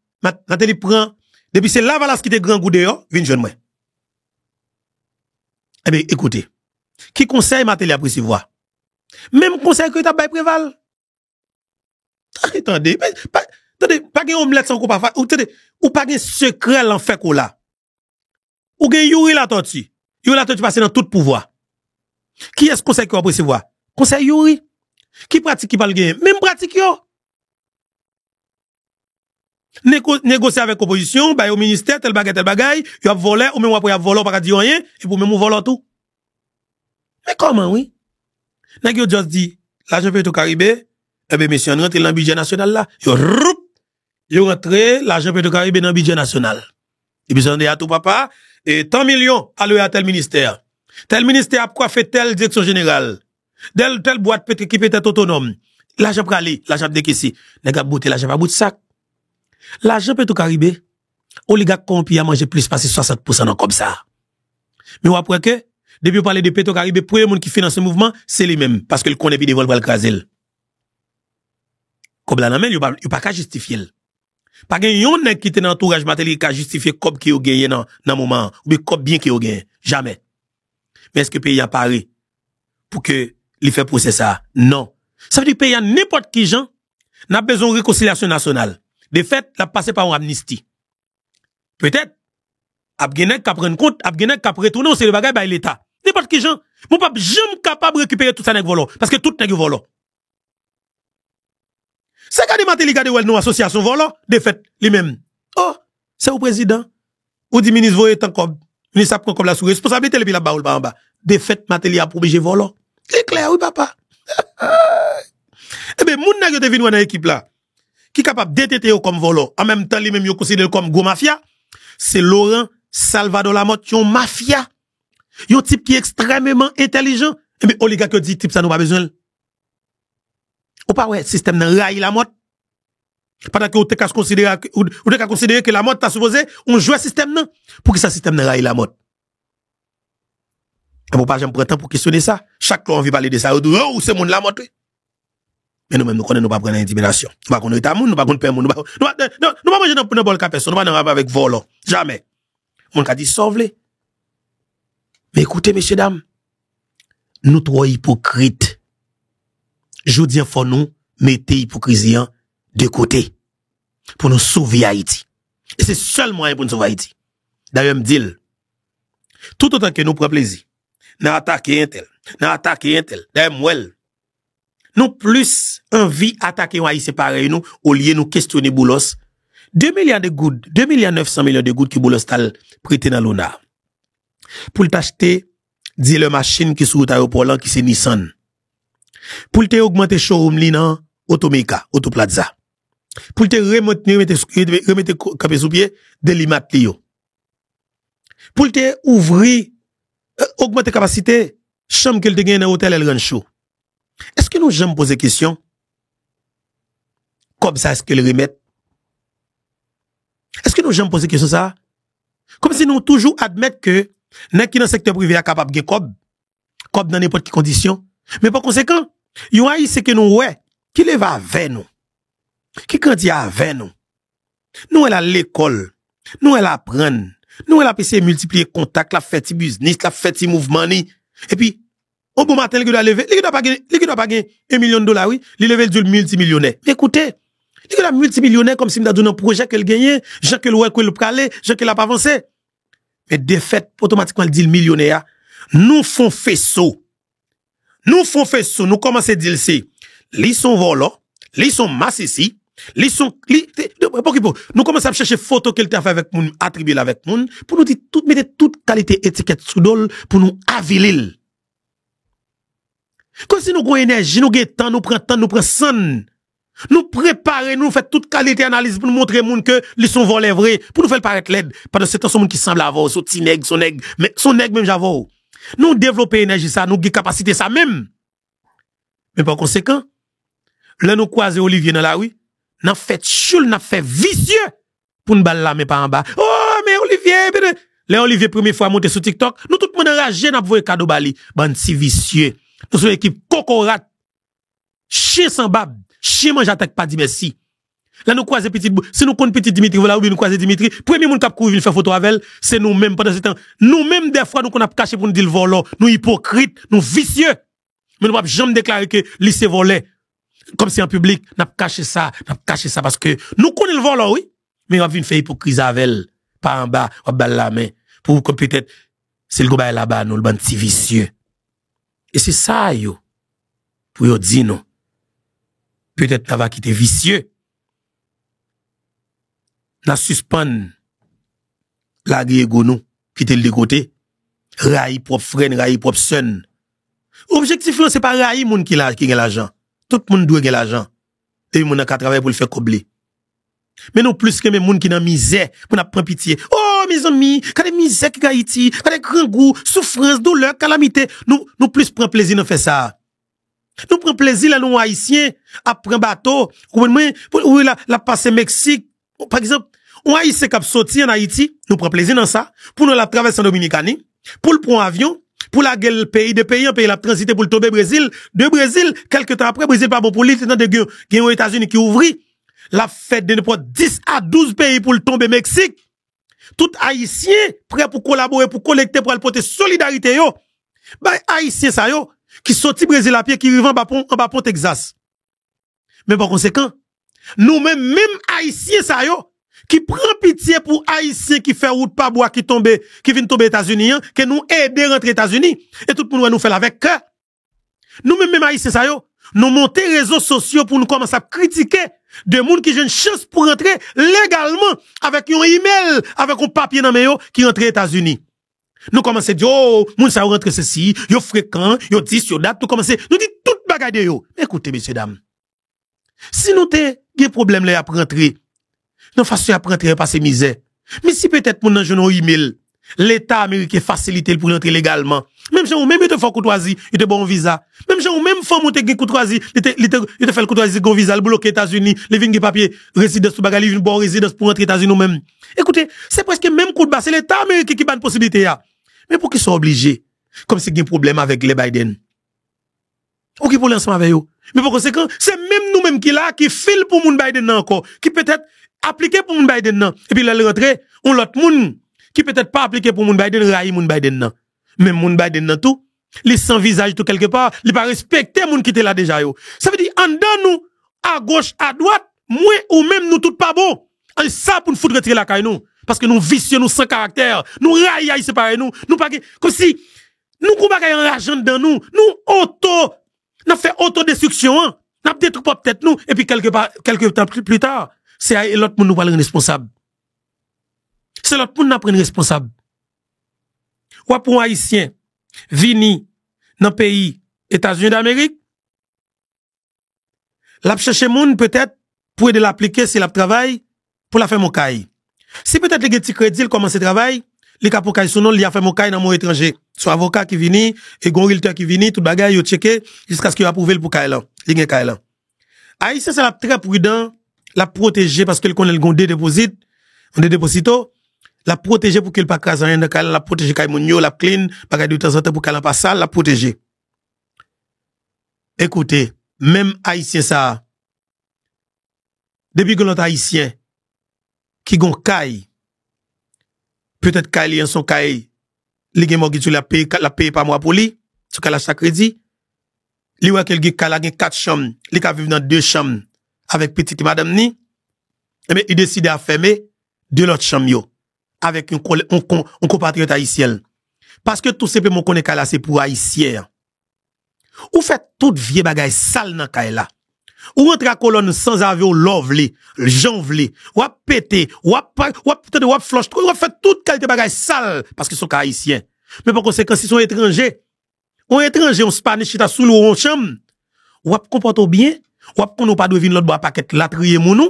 prend, depuis c'est Lavalas qui était grand goût dehors, vient jeune moi. Eh bien, écoutez. Qui conseille Mateli à recevoir? Même conseil que t'as Préval. Attendez, pas gen omelette sans pas ou pas gen secret l'en fait ko là. Ou gen Yuri la tortue. Yuri la tortue passe dans tout pouvoir. Qui est-ce conseil qui va recevoir? Conseil Yuri. Qui pratique qui parle gen? Même pratique yo. Négocier avec opposition, bah au ministère tel bagay, yo a volé ou même après a volé pas dire rien et pour même voler tout. Mais comment oui? Nèg yo just dit l'argent peut au Caribé. Eh bien, monsieur, on rentre dans le budget national là. Yo rentre l'argent peut au Caribé dans le budget national. Et puis, on dit à tout papa, et tant millions alloués à tel ministère. Tel ministère a quoi fait telle direction générale. Telle boîte qui peut être autonome. L'argent pour aller, l'argent pour décaisser. Nèg a bouté l'argent pas bout de sac. L'argent peut au Caribé. Oligarque corrompu a mangé plus passer 60% dans comme ça. Mais après que, depuis parler de Petro Caribé, pour les gens qui financent ce mouvement, c'est les mêmes. Parce que le connaît puis des vols pour le craser. Comme la namel, il pas qu'à justifier. Pas gen yon nèg qui était dans l'entourage Mateli qui a justifié comme qui a gagné dans moment, ou bien comme bien qui a gagné. Jamais. Mais est-ce que le pays a paré pour que il fait procès ça? Non. Ça veut dire que le pays a n'importe qui gens n'a besoin de réconciliation nationale. De fait, la passer par une amnistie. Peut-être, Abgenek qui prendre compte, Abgenek qui retourner au le bagay by l'État. N'importe qui gens, mon pas jamais capable de récupérer tout ça nèg volant. Parce que tout nèg volant. C'est quand des Mateli gade ou nous association volant, de fait, lui-même. Oh, c'est au président. Ou dit ministre voye tant comme, ministre prend comme la sous responsabilité, et puis la baoul en bas. De fait, Mateli a obligé volant. C'est clair, oui, papa. Eh bien, moun nèg yo te vinn dans l'équipe là, qui capable détecter comme volant, en même temps, lui-même yo considéré comme go mafia, c'est Laurent Salvador Lamotte, yon mafia. Yon type qui est extrêmement intelligent. Eh bien, oligarque dit type ça nous pas besoin. Ou pas ouais, système nan raille la mode. Pendant que ou te considérer que la mode t'a supposé on joue système nan pour que ça système nan raille la mode. Et bon pas j'aime prendre temps pour questionner ça. Chaque fois on veut parler de ça, ou c'est monde la mode. Mais nous même nous connaissons pas prendre intimidation. Nous pas connaître état monde, nous pas connaître père monde, nous pas manger dans bol ka personne, nous pas dans rapport avec volant. Jamais. Mon ka dit sauve-les. Mais écoutez messieurs dames, nous trop hypocrites. Je dis faut nous mettre hypocrisie de côté pour nous sauver Haïti. Et c'est seul moyen pour nous sauver Haïti. D'ailleurs, me dit, tout autant que nous prenons plaisir, n'a attaqué un tel, d'ailleurs, moi, nous plus envie attaquer un haïtien pareil nous au lieu nous questionner Boulos 2 milliards de gouttes 2 milliards 900 millions de gouttes qui Boulos tal prêté dans l'ONA pour t'acheter dit le machine qui sur aéroport là qui c'est Nissan pour te augmenter showroom li nan Automeka Autoplaza pour te remettre capé sous pied de limat li yo pour te ouvrir augmenter capacité chambre qu'elle te gagne dans hôtel El Rancho. Est-ce que nous jamais poser question comme ça est-ce qu'elle remet? Est-ce que nous jamais poser question ça? Comme si nous toujours admettre que n'a qui dans secteur privé est capable de cob dans n'importe quelle condition. Mais par conséquent, yon haïtien que nous ouais qui lève avec nous. Qui grandit avec nous. Nous elle à l'école, nous elle apprendre, nous elle a essayer multiplier contact, la fait business, la fait mouvement ni. Et puis au bon matin, il doit lever, il doit pas gagner $1 million, oui, il lever le multimillionnaire. Écoutez, il doit multimillionnaire comme si il a donné un projet qu'elle gagnait, Jean que le ouais qu'elle pralé, Jean qu'elle a pas avancé. Mais de fait, automatiquement, il dit le millionnaire, nous font faisceau. Nous font faisceau, nous commençons à dire c'est, ils sont volants, ils sont massissi, ils sont, nous commençons à chercher photo qu'elle t'a fait avec moun, attribuer avec moun, pour nous dire tout, mettre toute qualité étiquette sous dol, pour nous aviler. Comme si nous avons énergie, nous avons temps, nous prenons son. Nous préparer, nous faisons toute qualité analyse pour nous montrer moun que ils sont volés vrai, pour nous faire paraître l'aide. Parce que c'est un monde qui semble avoir, son petit nègre, son nègre même j'avoue. Nous développer énergie ça, nous avons capacité ça même. Mais par conséquent, là nous croiser Olivier dans la rue, n'a fait choule, n'a fait vicieux pour nous baller la main par en bas. Oh, mais Olivier, là Olivier première fois monté sur TikTok, nous tout le monde enragé n'a voir cadeau bali, bande si vicieux. Nous sommes équipe cocorat, chien sans bab, chien mange attaque pas dit merci. Là nous croiser petit, si nous connaissons petit Dimitri, voilà ou bien nous croiser Dimitri, premier monde qui a couru faire photo avec elle, c'est nous-mêmes pendant ce temps. Nous-mêmes des fois nous qu'on a caché pour nous dire le volant, nous hypocrites, nous vicieux. Mais nous pas jamais déclarer que lycée volé. Comme si en public, n'a caché ça parce que nous connaissons le volant, oui. Mais on vient faire hypocrisie avec elle, par en bas, on balle la main, pour que peut-être, c'est le gars là-bas, nous, le ban petit vicieux. Et c'est ça, yo. Pour yo dire non. Peut-être t'as va quitter vicieux. N'a suspend la guerre nous, quitter le côté. Raï propre frère, raï propre son. Objectif là, c'est pas raï moun qui a l'argent. Tout le monde doit gagner l'argent. Et moun a qu'à travailler pour le faire combler. Mais non plus que mes moun qui dans misère, pour n'a prendre pitié. Oh, mes amis, quand des misères qui Haïti, quand des grands goûts, souffrance, douleur, calamité, nous plus prend plaisir de faire ça. Nous prenons plaisir là, nous haïtiens, à prendre bateau, ou la passer Mexique. Par exemple, on haïtien qui a sorti en Haïti, nous prenons plaisir dans ça, pour nous la traverser en Dominicanie, pour le prendre avion, pour la gueule pays de pays, un pays la transiter pour le tomber Brésil, de Brésil, quelques temps après, Brésil pas bon pour lui, tant de gain aux États-Unis qui ouvrit, la fête de n'importe 10 à 12 pays pour le tomber Mexique. Tout haïtien prêt pour collaborer, pour collecter, pour apporter solidarité yo. Bah, haïtien ça yo, qui sorti Brésil à pied, qui arrive en bas pont Texas. Mais par conséquent, nous-mêmes, même haïtiens ça yo, qui prend pitié pour haïtiens qui fait route pas bois, qui vient tomber États-Unis, que nous aider rentrer États-Unis, et tout le monde nous fait avec cœur. Nous-mêmes, même haïtiens ça yo, nous monter réseaux sociaux pour nous commencer à critiquer de monde qui ont une chance pour rentrer légalement avec un email, avec un papier dans main qui rentre aux États-Unis. Nous commençons à dire, oh, moun sa rentre ceci, yo fréquent, yo 10, yo date, nous commençons, nous dit tout bagage de yo. Écoutez, messieurs, dames. Si nous t'es, y'a problème là, à rentrer, non, façon à rentrer, passer misère. Mais si peut-être moun nan journal email, l'État américain facilite pour rentrer légalement. Même si on même te fait courtoisie, il te bon visa. Même si on même fait monter courtoisie, il te fait le courtoisie gon visa, le bloquer États-Unis, les vingé papier, résidence tout bagali, une bonne résidence pour rentrer États-Unis nous-mêmes. Écoutez, c'est presque même coup de bas, c'est l'État américain qui bat une possibilité là. Mais pour qu'ils soient obligés, comme c'est un problème avec les Biden. Ou qui pour l'ensemble avec eux. Mais pour conséquent, c'est même nous-mêmes qui là, qui file pour moun Biden encore, qui peut-être appliqué pour moun Biden nan. Et puis là, le rentré, on l'autre moun, qui peut-être pas appliqué pour moun Biden, raï moun Biden nan. Même moun Biden nan tout, les sans visage tout quelque part, les pas respecter moun qui était là déjà yo. Ça veut dire, en dedans nous, à gauche, à droite, moi ou même nous tout pas bon. Et ça pour nous foutre retirer la caille nous. Parce que nous vicieux, nous sans caractère, nous raï séparer nous, nous pas, comme si, nous combat en argent dans nous, nous auto, N'a fait autodestruction, hein. N'a détruit pas peut-être nous, et puis quelques temps plus tard, c'est l'autre monde nous va le responsable. C'est l'autre monde qui prend responsable. Ou pour un haïtien, vini dans le pays États-Unis d'Amérique, l'a chercher moun peut-être pour aider l'appliquer si la travail pour la faire mon caille. Si peut-être les petits crédits commencent à travailler, les cas pour caille son nom, il a fait mon caille dans mon étranger. Soit avocat qui vini et gon realtor qui vini, tout bagay yo checké jusqu'à ce qu'il approuve pour caille là. Il gagne caille là. Haïtien c'est la très prudent, la protéger parce qu'il connaît le gon déposit, on déposito, la protéger pour qu'il pas crase rien dans caille, la protéger caille moun yo, la clean, bagay de temps en temps pour qu'elle pas sale, la protéger. Écoutez, même haïtien ça depuis que l'autre haïtien qui gon caille peut-être caille en son caille li gen mortgage la paye par mois pour lui sur qu'elle achète crédit li wa kel gen kala gen 4 chambres li ka vivre dans 2 chambres avec petite madame ni et mais il décide à fermer de l'autre chambre yo avec un compatriote haïtien parce que tout simplement connaît kala c'est pour haïtien ou fait toute vieux bagay sale dans kay la ou rentre à colonne sans avoir lovely janvely ou pété ou peut-être ou flush ou fait toute qualité bagay sale parce que sont haïtiens mais par conséquent si sont étrangers on spanish qui ta sous l'eau en chambre ou comporte bien ou qu'on pas devine l'autre bois paquet la trier moun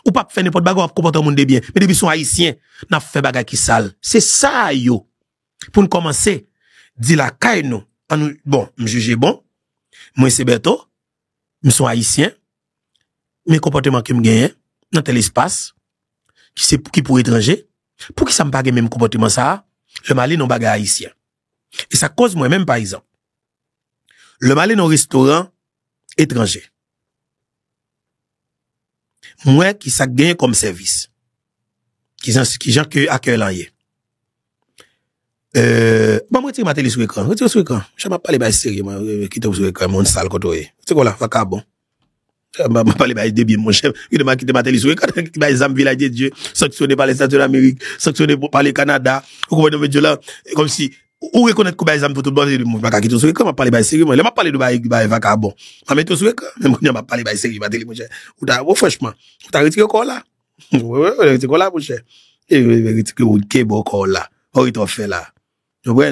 ou pas faire n'importe bagay ou comporte monde bien mais depuis sont haïtiens n'a fait bagay qui sale c'est ça yo pour nous commencer dit la kay nous bon me juger bon moi c'est Beto me sont haïtiens mes comportements que me gagne dans tel espace qui pour étranger pour qui ça me pas même comportement ça le Mali non bagay haïtien et ça cause moi même par exemple le Mali non restaurant étranger moi qui ça gagne comme service qui gens que accueil là bon moi ma télé sur écran sur écran je m'a parler ba sérieux moi qui te sur écran mon sale côté c'est quoi là va bon m'a parler ba débile mon chef il m'a quitté ma télé sur écran qui ba exam village de Dieu sanctionné par les États-Unis d'Amérique sanctionné par le Canada ou comme de là comme si ou reconnaître que ba exam pour tout le monde pas quitter sur écran m'a parler ba sérieux moi m'a parler de ba vacabon m'a mettre sur écran même quand m'a parler ba sérieux ma télé mon cher ou ta franchement tu as retiré quoi là ouais retiré quoi là mon cher et retiré ou kebo quoi là on t'en fait là tu vois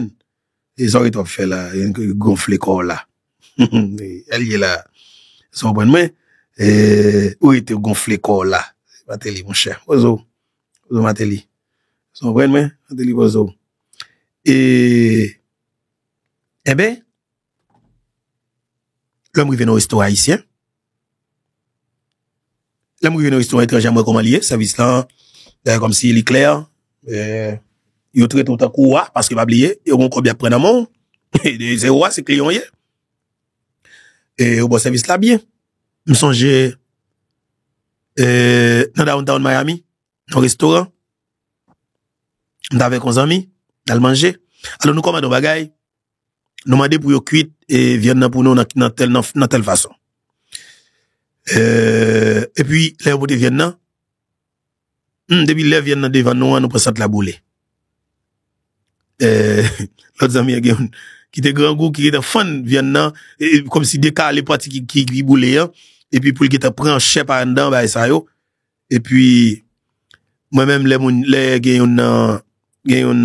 ils ont été fait là gonfler quoi là elle y est là sont bon mais où était gonflé corps là Matéli mon cher ozo Matéli sont bon mais Matéli ozo et ben l'homme rive dans restaurant haïtien l'homme rive dans restaurant étranger moi comment lié service là comme si il est clair yo traite tout en courant parce que pas oublier yo gon combien prendre mon et zéro c'est client hier et au bon service là bien me songe dans downtown Miami au restaurant avec nos amis d'aller manger alors nous commandons bagay nous demander pour yo cuit et viande pour nous dans telle façon et puis les boute viande depuis les viande devant nous présente la boule l'autre ami qui était grand goût qui était fan viande comme si décalé parti qui boulé et puis pour qu'il te prend chef en dedans bah ça yo et puis moi même les gagne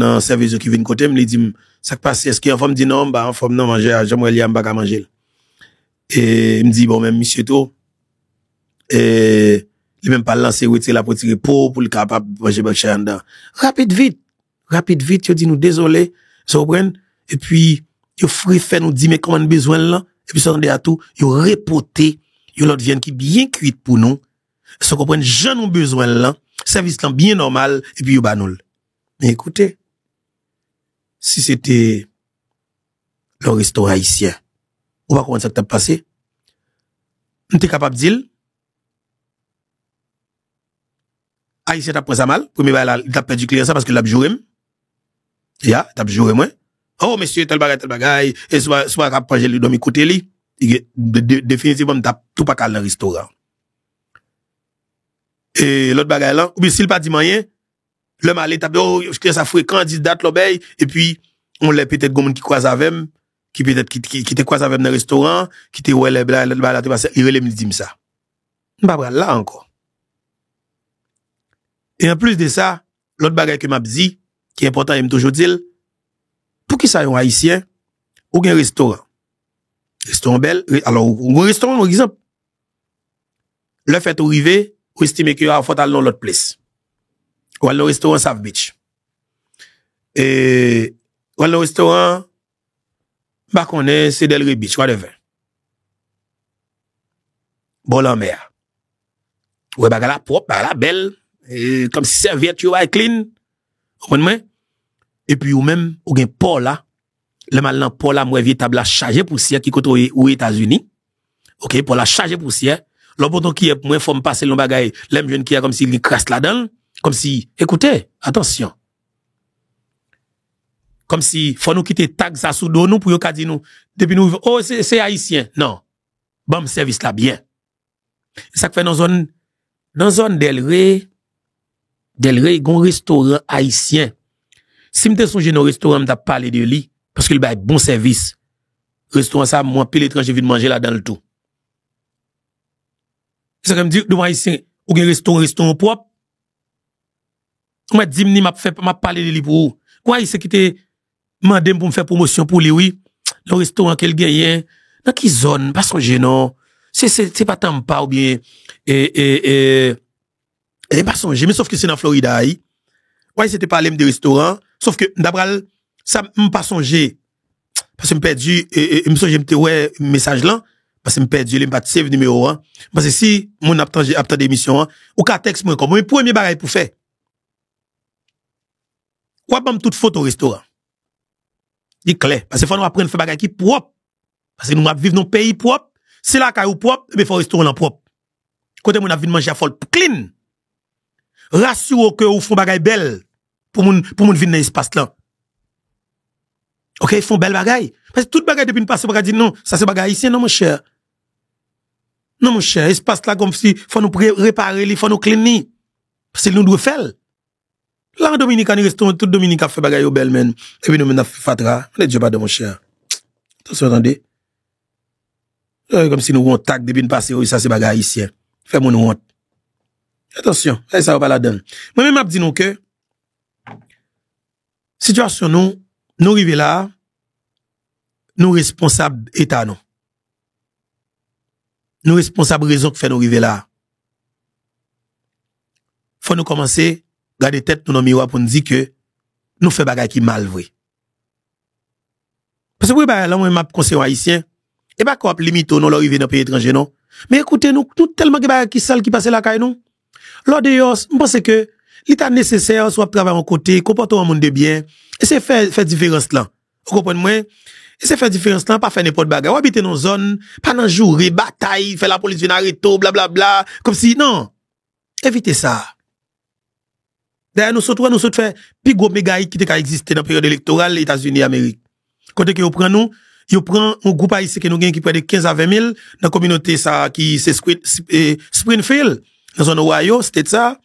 un service qui vient côté me dit ça passe est-ce qu'il en forme dit non bah en forme non manger j'aimerais liam pas manger et il me dit bon même monsieur to et il même pas lancer retirer la pour tirer pour le capable manger ba en dedans rapide vite je dis nous désolé ça comprendre et puis yo fait nous dit mais comment besoin là et puis ça à tout yo reporter yo l'autre viande qui bien cuite pour nous ça comprendre j'en ont besoin là service là bien normal et puis yo banol mais écoutez si c'était le restaurant haïtien on va comment ça t'a passé on était capable de dire haïtien t'a pris ça mal premier bail il t'a perdu client ça parce que l'a joué t'as joué moi oh monsieur tel bagay et soit cap manger lui dormi côté lui définitivement t'as tout pas cal dans restaurant et l'autre bagay là ou bien s'il pas dit rien le mal t'a oh ça fréquent 10 date l'obéi et puis on l'a peut-être comme qui croise avec qui peut-être qui te croise avec dans restaurant, qui te ouais la te passe, il relève me dit ça. Pas là encore. Et en plus de ça, l'autre bagage que m'a dit qui est important et me toujours dire pour qui ça un haïtien ou un restaurant. Restaurant bel, alors un restaurant par exemple. Le fait arriver, ou estime que il faut aller dans l'autre place. Ou aller au restaurant South Beach. Et ou aller au restaurant bah connaît c'est Delray Beach, whatever. Bon la mer. Ouais bah la propre, bah la belle, et comme si serviette yo clean. Comprenez? Et puis ou même ou gen port là, le mal dans port là moi table la charger poussière qui côté aux États-Unis. OK, pour la charger poussière, l'opportunité qui est moins faut me passer le bagage, l'aime jeune qui a comme s'il crasse là-dedans, comme si écoutez, attention. Comme si faut nous quitter tag ça sous dos nous pour yo ka di nous depuis nous oh c'est haïtien. Non. Bon service là bien. Ça fait dans zone Delray gon restaurant haïtien. Si m'te songe dans restaurant m'ta parler de lui parce qu'il bail bon service. Restaurant ça moi pile étranger vient manger là dans le tout. C'est comme dire devant haïtien ou gen restaurant propre. Moi dit m'a parler de lui pour ouais c'est qui te mandé pour me faire promotion pour lui oui le restaurant qu'elle gagne dans qui zone pas songe non c'est pas Tampa ou bien et pas songe mais sauf que c'est dans Florida ouais c'était parler de restaurant sauf que d'après ça pas songer parce que me perdu et me songe me ouais message là parce que me perdu le pas save numéro 1 parce que si mon attend d'émission ou ka texte moi comme premier bagage pour faire quoi bam toute photo restaurant il clair parce que faut nous apprendre faire bagage qui propre parce que nous vivons dans un pays propre c'est là caillou propre mais faut restaurant propre côté mon a vinn manger faut clean rassure que ou font bagage belle pour moun vinn dans espace là OK ils font belle bagage parce que toute bagage depuis passer pas dire non ça c'est bagage haïtien non mon cher espace là comme si faut nous réparer il faut nous clean parce que nous doit faire là en Dominique en restaurant tout Dominique a fait bagage au belle men et puis nous maintenant fatra les Dieu pas de mon cher attention attendez comme si nous on tag depuis passer ça c'est bagage haïtien fait mon honte attention ça va pas la donne moi même m'a dit nous que situation nous arriver là nous responsables état nous responsables raison que fait nous arriver là faut nous commencer garder tête nous dans miroir pour nous dire que nous fait bagay qui mal vrai parce que oui bah là moi m'a conseil haïtien et pas qu'on limite non l'arrivée dans pays étranger non mais écoutez nous tellement que bagay qui sale qui passe la caille nous là d'ailleurs je pense que l'état nécessaire soit travailler en côté comportement monde de bien et c'est faire différence là vous comprenez moi et c'est faire différence là pas faire n'importe bagay ou habiter dans zone pas dans jour bataille faire la police vient arrêter bla bla comme si non évitez ça. D'ailleurs, nous souhaitons faire plus gros méga qui te existé dans la période électorale les États-Unis Amérique. Côté que vous prenez un groupe haïtien que nous gagne qui près de 15 à 20 000 dans la communauté ça qui c'est Springfield dans zone Ohio, c'était ça.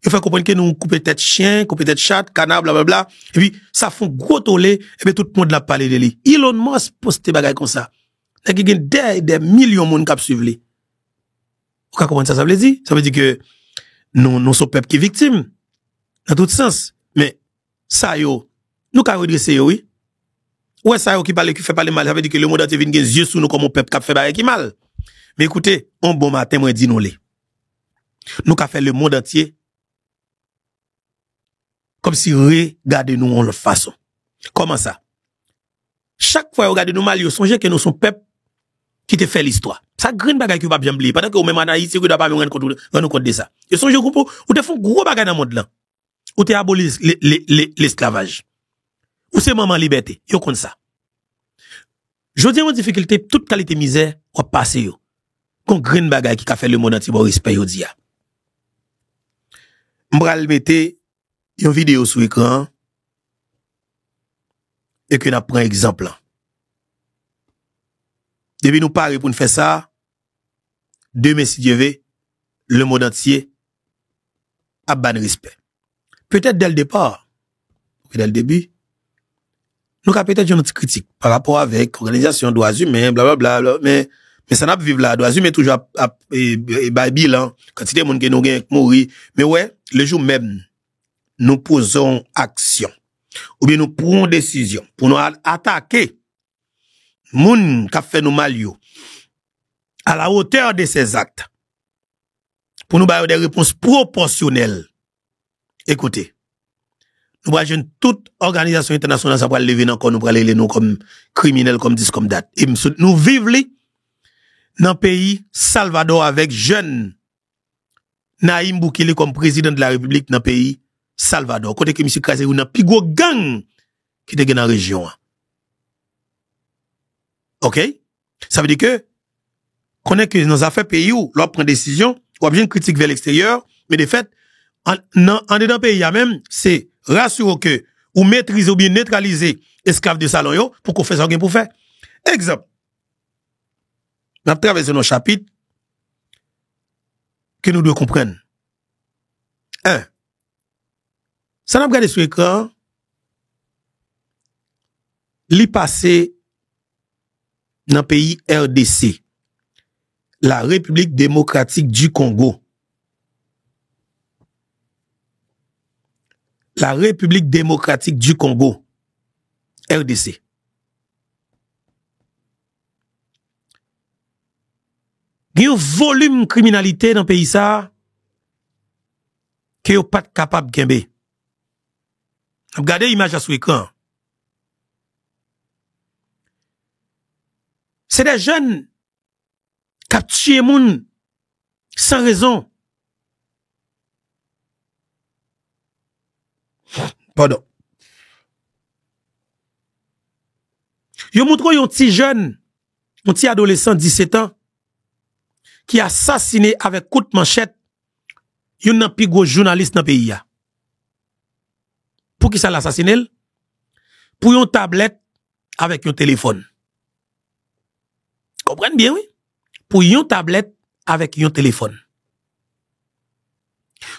Il faut comprendre que nous couper tête chien, couper tête chat, canard bla bla bla et puis ça font gros tollé et puis tout le monde l'a parlé de lui. Elon Musk poste bagay comme ça. Il y a des millions de monde qui suivent lui. Vous comprenez ça veut dire? Ça veut dire que nous sommes peuple qui est victime. Dans tout sens. Mais, ça yo, nous ka redresser yo, oui. Ouais, ça yo qui fait parler mal, ça veut dire que le monde entier vient gen yeux sous nous comme un peuple qui fait parler qui mal. Mais écoutez, un bon matin, moi, dis nous les. Nous ka fait le monde entier comme si regardez nous en l'autre façon. Comment ça? Chaque fois, regardez nous mal, yo songez que nous sommes peuple qui te fait l'histoire. Ça green bagay qui va bien oublier. Pendant que vous même en Haïti, vous n'avez pas rendre compte de ça. Yo songez groupe ou te font gros bagay dans le monde là. Ou te aboli l'esclavage. Ou c'est maman liberté. Yo comme ça. Je dis en difficulté, toute qualité misère, ou passe yo. Kon green bagay qui a fait le monde entier bon respect yo dia. M'bral mette une vidéo sur écran et que n'a prend exemple. Depuis nous parler pour nous faire ça, demain si Dieu veut, le monde entier a ban respect. Peut-être dès le départ, dès le début, nous avons peut-être une critique par rapport avec organisation droits humains, blablabla, mais ça n'a pas vivre là, droits humains toujours à bilan, quantité de monde qui nous gagne mourir. Mais ouais, le jour même, nous posons action, ou bien nous prenons décision pour nous attaquer, moun qui fait nous mal yo, à la hauteur de ces actes, pour nous donner des réponses proportionnelles. Écoutez, nous avons toute organisation internationale, ça va lever encore, nous va lever nous comme criminels, comme dis, comme date. Et nous vivons dans le pays Salvador avec jeune Naïm Boukele comme président de la République dans le pays Salvador. Côté que M. Krasé ou dans plus gros gang qui était dans la région. OK? Ça veut dire que, qu'on est que dans les affaires pays où l'on prend décision, ou bien une critique vers l'extérieur, mais de fait, en dedans pays même, c'est rassurer que, ou maîtriser ou bien neutraliser esclaves de salon yo, pour qu'on fasse ça pour faire. Exemple. Nous avons traversé nos chapitres que nous devons comprendre. 1. Ça n'a pas regardé sur l'écran, li passé dans le pays RDC, la République démocratique du Congo. La République démocratique du Congo, RDC. Il y a un volume de criminalité dans le pays ça que vous pas capable de gagner. Regardez l'image sur l'écran. C'est des jeunes qui ont tué les gens sans raison. Pardon. Ils montrent un petit jeune, un petit adolescent de 17 ans, qui a assassiné avec coup de manchette un plus gros journaliste dans le pays. Pour qui ça l'assassiné? Pour une tablette avec un téléphone. Comprenez bien, oui? Pour une tablette avec un téléphone.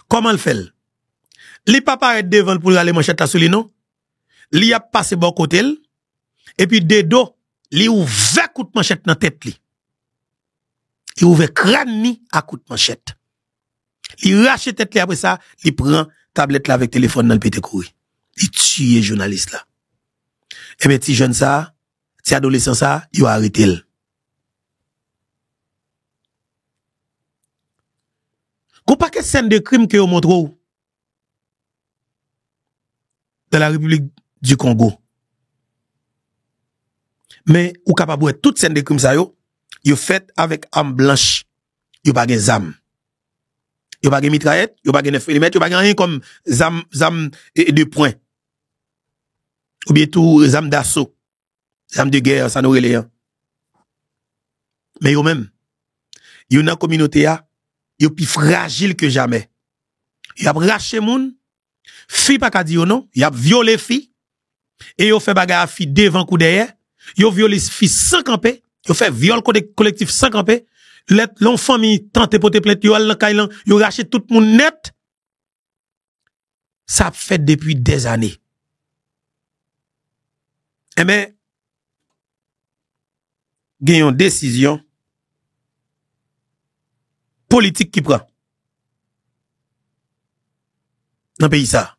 Comment le fait? Li papa est devant pour aller manchette la sur lui, non? Li a passé bon côté, et puis de dos, li ouvert coup de manchette dans tête li. Il ouvert crâne ni à coup de manchette. Il rachète tête li après ça, il prend tablette là avec téléphone dans le pété courir. Il tue journaliste là. Et bien, petit jeune ça, petit adolescent ça, il a arrêté. Qu'on pas que scène de crime que vous montrez dans la République du Congo. Mais, ou capable de toute scène de crime ça yo fait avec arme blanche. Yo pas gen zam. Yo pas gen mitraillette, yo pas gen 9 mm, yo pas gen rien comme zam de poing. Ou bien tout zam d'assaut. Zam de guerre, ça nous relève. Mais yo même, yo dans communauté ya, yo plus fragile que jamais. Yo a raché moun, fi pas ka di yo non, yo a violé fi, et yo fait bagarre fi devant coup derrière, yo violé fi sans camper, yo fait viol collectif sans camper, l'on famille tente pour te plainte, yo al kailan, yo raché tout moun net. Ça fait depuis des années. Eh bien, il y a une décision politique qui prend dans le pays ça.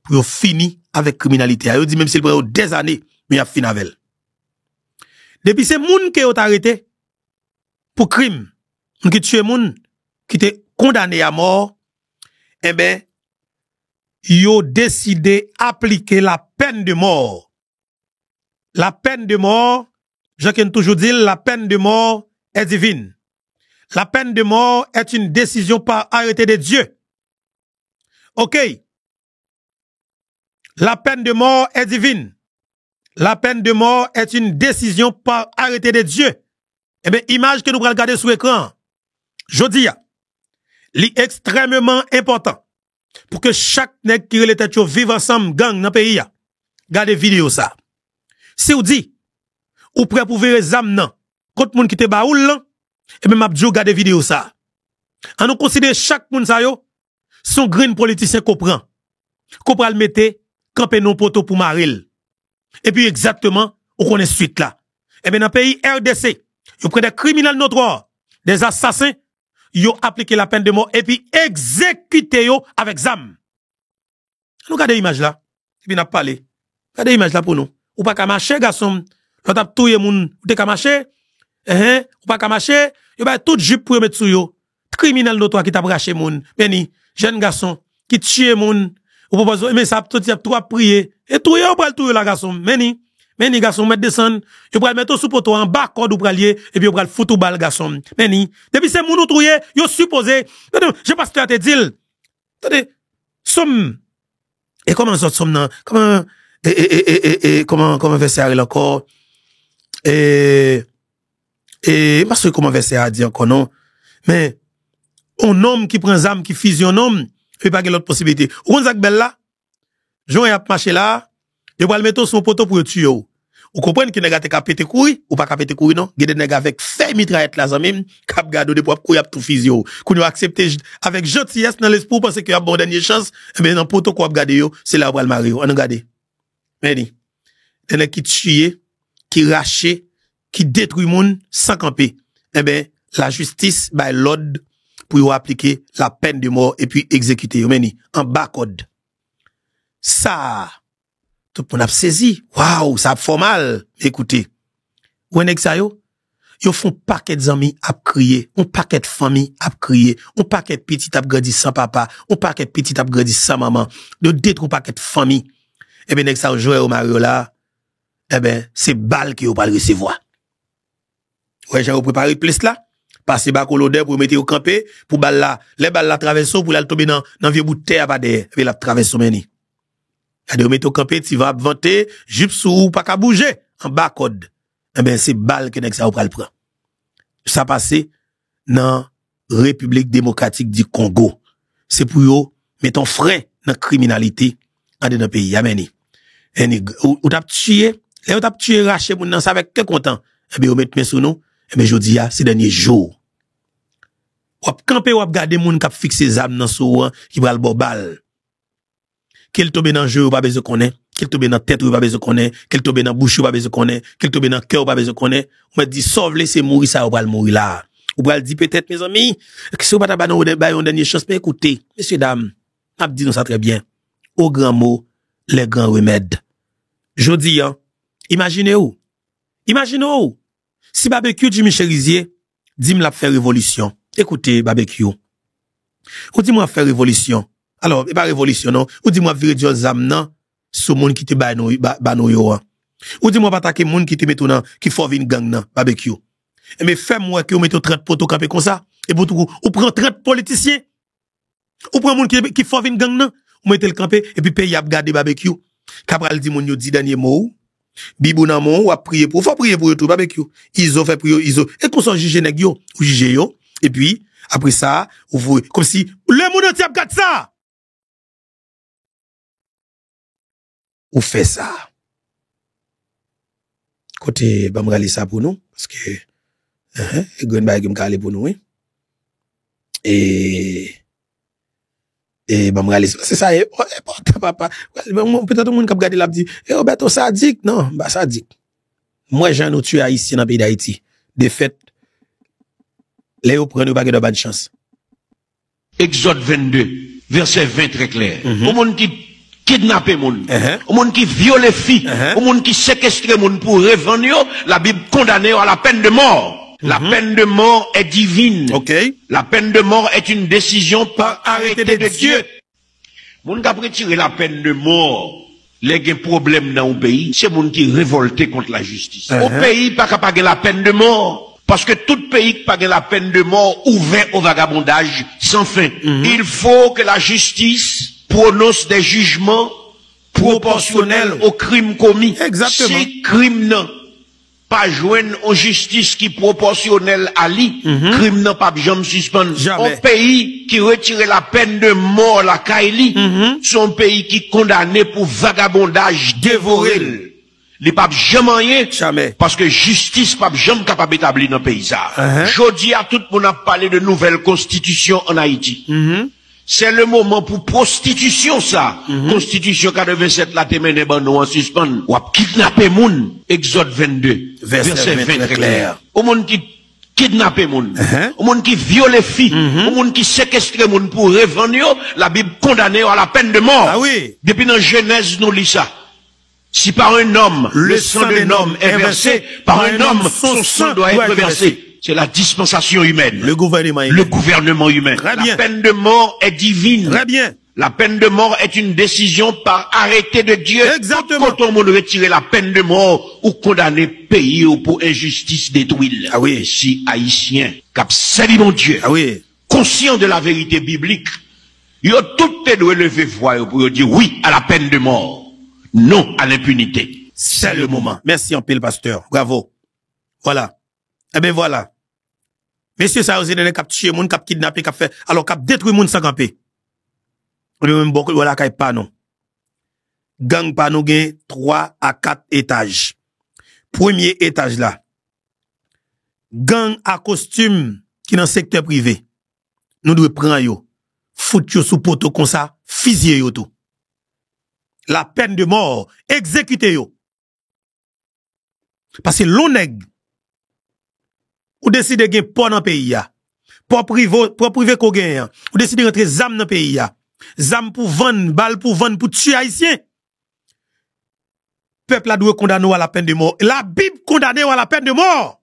Pour finir avec criminalité. Yo dit même s'il prend des années, mais il a fini avec elle. Depuis ces moun qui ont arrêté pour crime, qui tué moun, qui étaient condamné à mort, eh ben, yo décidé appliquer la peine de mort. La peine de mort, je can toujours dire, la peine de mort est divine. La peine de mort est une décision par arrêté de Dieu. OK. La peine de mort est divine. La peine de mort est une décision par arrêté de Dieu. Eh bien, image que nous allons regarder sur l'écran. Je dis, c'est extrêmement important pour que chaque nèg qui relève tête vive ensemble gang dans le pays. Regardez vidéo ça. Si vous dit, ou prêt pour verrer zam nan, contre moun qui te baoul lan, et même abdjou regardez vidéo ça. On nous considère chaque moun sa yo, son green politicien qu'on prend. Qu'on pral mette camper non poteau pour maril. Et puis exactement, on connaît suite là. Et bien dans le pays RDC, ils prennent des criminels notoires, des assassins, ils ont appliqué la peine de mort et puis exécuté yo avec zam. Nous regardons l'image là. Et puis n'a parlé. Regardez l'image là pour nous. Ou pas qu'à marcher garçon, l'autre a touye moun, ou t'es qu'à marcher, ou pas qu'à marcher, yo ba tout jupe pour mettre sou yo. Criminel notoire qui t'a braché moun. Beni, jeune garçon qui tue moun, ou propose mais ça tout y a trois prier. Et touye ou pas le touye la garçon. Meni garçon mettre descendre, yo pral mettre sous poteau en bas corde ou pral lier et puis yo pral foutou bal garçon. Meni, depuis c'est moun ou touye, yo supposé. Je passe à te dire. Attendez, somme et comment ça somme nan, comment verset a encore parce que comment verset a dit encore non mais un homme qui prend zam qui fusionne homme fait pas l'autre possibilité ou on belle là Jean a marché là il va le mettre son poteau pour tuer ou comprenez que nèg a pété couille ou pas pété couille non gade nèg avec fait mitraillette là même cap garde de pour couille a tout physio qu'on a accepté avec gentillesse dans l'espoir parce que y a bon dernière chance et bien dans poteau qu'on a garder yo c'est là où le mari on regarde mais ni nèg qui tue qui rache qui détruit monde sans camper eh ben la justice by l'ordre pour appliquer la peine de mort et puis exécuter yo mais ni en bas code ça tout le monde a saisi. Waouh, ça a fait mal. Écoutez. Ou en ça yo font paquet d'amis à crier, un paquet de famille à crier, un paquet de petit à grandi sans papa, un paquet de petit à grandi sans maman, de détruire paquet de famille. Eh ben, ça jouer au Mario là, eh ben, c'est balle qui ou pas le recevoir. Ouais, j'ai préparé place là. Passer bas l'odeur pour mettre au campé, pour balle là, les balles là traverser pour la tomber dans vieux bout de terre pas derrière, et la traverser meni. Ade mettre au campé, tu vas vanter, jupe sous pas qu'à bouger en bas code. Eh ben c'est balle que nèg ça ou pral prend. Ça passé dans République démocratique du Congo. C'est pour yo mettre un frein dans criminalité en dans pays yameni. Ou t'a tué, ou t'a tué raché moun nan ça avec que content. Eh ben ou mettre main sous nous, eh ben jodi a c'est dernier jour. Ou camper ou garder moun k'ap fixer zam nan sou qui pral bo balle. Qu'elle tombe dans jeu ou pas besoin connaître, qu'elle tombe dans tête ou pas besoin connaître, qu'elle tombe dans bouche ou pas besoin connaître, qu'elle tombe dans cœur ou pas besoin connaître. On me dit sauve laisser mourir ça ou pas mourir là. Ou pas dire peut-être mes amis, que si ou pas ta banon une dernière chance mais écoutez, messieurs dames, n'a dit nous ça très bien. Au grand mot, les grands remèdes. Jodi imaginez-vous. Imaginez-vous. Si barbecue Jimmy Cherizier dit me la faire révolution. Écoutez barbecue. Ou dit moi faire révolution. Alors, pas révolution, non. Ou dis-moi virer Dieu zam nan, sous moun qui te ba nou yo. Ou dis-moi pas attaquer moun qui te met nan, qui forme une gang nan, barbecue. Et mais fais-moi que ou mette 30 poteaux campé comme ça. Et pour tout, ou prend 30 politiciens. Ou prend moun qui forme une gang nan, ou mette le campé, et puis paye ap gade barbecue. Cabral dit moun yo dit dernier mot. Bibou nan moun, ou a prier pour, faut prier pour yo tout, barbecue. Iso fait prier, iso. Et qu'on s'en juge nèg yo, ou juge yo. Et puis, après ça, ou vous, comme si, le moun entier ap gade ça. Ou fait ça. Côté, bah, m'rali ça pour nous, parce que, et gwen ba qui m'kale pour nous, oui. Et, bah, m'rali ça. C'est ça, papa. Peut-être moun kap gade la dit, Roberto sadique, non, bah, sadique. Moi, j'en ai tué haïtien dans le pays d'Haïti. De fait, les ou prennent pas de bonne chance. Exode 22, verset 20 très clair. Au monde qui kidnapper moun, au monde qui viole filles, au monde qui séquestre moun pour revendre, la Bible condamne à la peine de mort. La peine de mort est divine. La peine de mort est une décision par arrêté de Dieu. Moun qui a retiré la peine de mort, les gen problème dans un pays, c'est moun qui révolté contre la justice. Au pays, pas capable la peine de mort. Parce que tout pays qui pague la peine de mort ouvert au vagabondage sans fin. Il faut que la justice prononce des jugements proportionnels aux crimes commis. Exactement. Si crime non pas joindre en justice qui proportionnelle à lui, crime non pas jamais suspendre. Un pays qui retire la peine de mort la Kaili, son pays qui condamné pour vagabondage dévoré. Les papes jamais rien. Parce que justice pape jamais capable d'établir dans le pays ça. Jodi à tout le monde a parlé de nouvelle constitution en Haïti. C'est le moment pour prostitution, ça. Constitution 87, la te mène ban nous en suspens. Ou ap kidnapper moun. Exode 22. Verset 20 clair. Au monde qui kidnapper moun. Au monde qui viole filles. Au monde qui séquestre moun pour revendre, la Bible condamne à la peine de mort. Ah oui. Depuis dans Genèse, nous lit ça. Si par un homme, le sang d'un homme est versé, par un homme, son sang doit être versé. C'est la dispensation humaine. Le gouvernement humain. Le gouvernement humain. Très la bien. peine de mort est divine. Très bien. La peine de mort est une décision par arrêté de Dieu. Exactement. Quand on veut retirer la peine de mort ou condamner pays ou pour injustice détruite. Ah oui. Si haïtien, cap salut mon Dieu. Ah oui. Conscient de la vérité biblique, ils ont tout doit lever voix pour dire oui à la peine de mort. Non à l'impunité. C'est le moment. Merci en pile, pasteur. Bravo. Voilà. Eh bien, voilà. Messieurs, ça, vous avez cap tuer moun, cap kidnapper, cap fait, alors cap détruire moun sans camper. On même beaucoup, voilà, kay pas non. Gang pas nous gain 3 à 4 étages. Premier étage là. Gang à costume qui dans secteur privé. Nous devons prendre yo. Foutre yo sous poteau comme ça, fusiller yo tout. La peine de mort, exécuter yo. Parce que l'on nèg ou décide de gagner pour dans pays ya. Pour privé qu'on gagne. Ou décide de rentrer zam dans pays ya. Zam pour vendre, balle pour vendre, pour tuer haïtien. Peuple a doit condamner à la peine de mort. La Bible condamne à la peine de mort.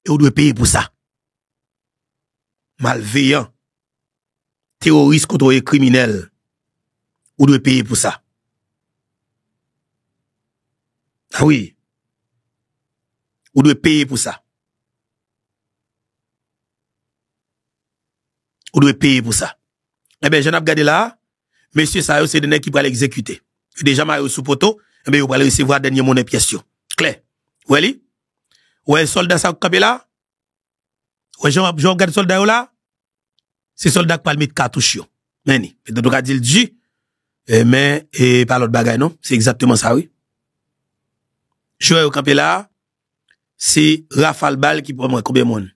Et on doit payer pour ça. Malveillant. Terroriste contre les criminels. On doit payer pour ça. Ah oui. On doit payer pour ça. On doit payer pour ça. Eh bien, j'en ai regardé là, monsieur Sayo, c'est des nègres qui vont l'exécuter. Déjà, maillot sous poteau, eh bien, vous allez recevoir dernier monnaie pièce. Claire. Ouais, ouais, soldat ça campé là? Ouais, j'en regarde soldat là? C'est soldat qui parle de cartouche. Mais, peut-être qu'on dit le Dieu, mais, par l'autre bagaille, non? C'est exactement ça, oui. Je vais au campé là, c'est Rafale Bal qui prend moi combien de monde?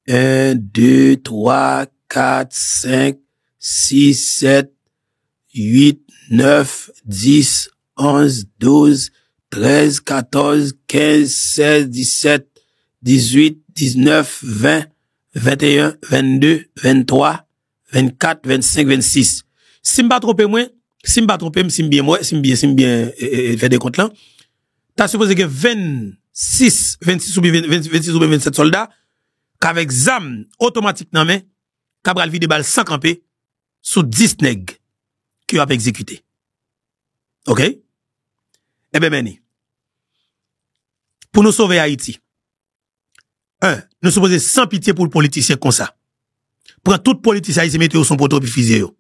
1, 2, 3, 4, 5, 6, 7, 8, 9, 10, 11, 12, 13, 14, 15, 16, 17, 18, 19, 20, 21, 22, 23, 24, 25, 26. Si m'pas tromper moi, si m'pas tromper, si m'bien fait des comptes là, t'as supposé que 26 ou 27 soldats, qu'avec ZAM automatique nan men, Cabral vide balle sans camper, sous 10 nègres, qui a exécuté. Ok? Eh ben, meni. Pour nous sauver Haïti, nous supposons sans pitié pour le politicien comme ça. Prends tout politicien ici, mettez son poteau puis fusil. Ou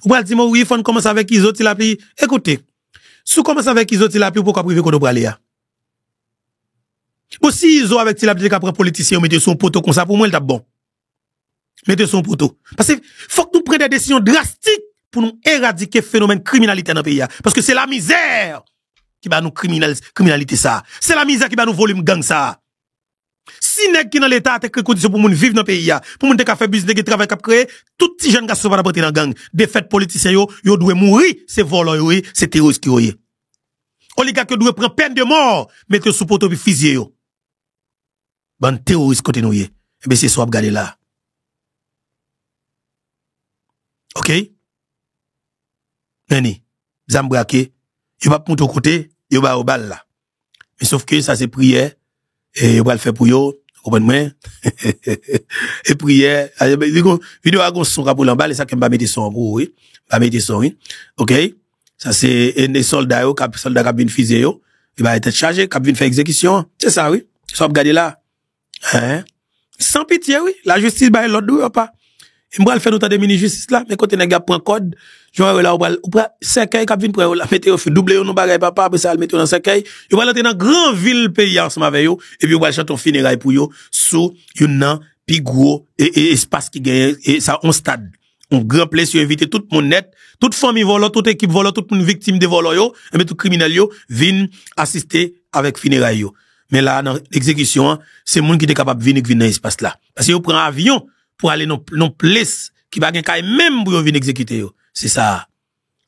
pas dire, oui, il faut commencer avec les autres, il a pris. Écoutez, si vous commencez avec les autres, il a pris, pourquoi priver qu'on doit aller là? Bon, si ils ont avec il a pris qu'après politicien, mettez son poteau comme ça, pour moi, il est bon. Mettez son poteau. Parce que faut que nous prenions des décisions drastiques pour nous éradiquer le phénomène de criminalité dans le pays. Parce que c'est la misère qui va nous criminalité ça. C'est la misère qui va nous volume gang ça. Si nèg qui dans l'état a créé condition pour moun vivre dans le pays, pour moun te faire business, qui travail cap créer, tout petit jeune garçon va rentrer dans gang. Des faits politiciens yo doit mourir, c'est voleurs yo, c'est terroristes qui yo. Oligarque doit prendre peine de mort, mettre sous poteau puis fusil yo. Ban terroriste côté nou yé. Eh ben c'est soit regarder là. OK? Nani, zam braqué, yo va monter au côté, yo va au bal là. Mais sauf que ça c'est prière et yo va le faire pour yo, comprenez-moi? Et prière, vidéo a gon son pour en bal et ça que va mettre son pour oui, va mettre son oui. OK? Ça c'est des soldats yo, soldats qui viennent fusil yo, il va être chargé, qui viennent faire exécution. C'est ça oui. Soit regarder là. Hein? Sans pitié oui, la justice ba l'autre ou pas. Il m'a fait notre mini justice là, mais quand on a prend code, genre là ou pas cercueil qui vient pour la mettre au doubler nos bagages papa après ça le mettre dans cercueil, il va l'entrer dans grand ville pays ensemble avec yo et puis on va chanter un funérailles pour yo sous une plus gros et espace qui gagne et ça on stade. On grand place inviter tout le monde net, toute famille voleur, toute équipe voleur, toute une victime de voleur yo, et tout criminel yo viennent assister avec funérailles yo. Mais là, dans l'exécution, c'est le monde qui est capable de venir dans l'espace là. Parce que vous prenez un avion pour aller dans place qui va gagner même pour venir exécuter. C'est ça.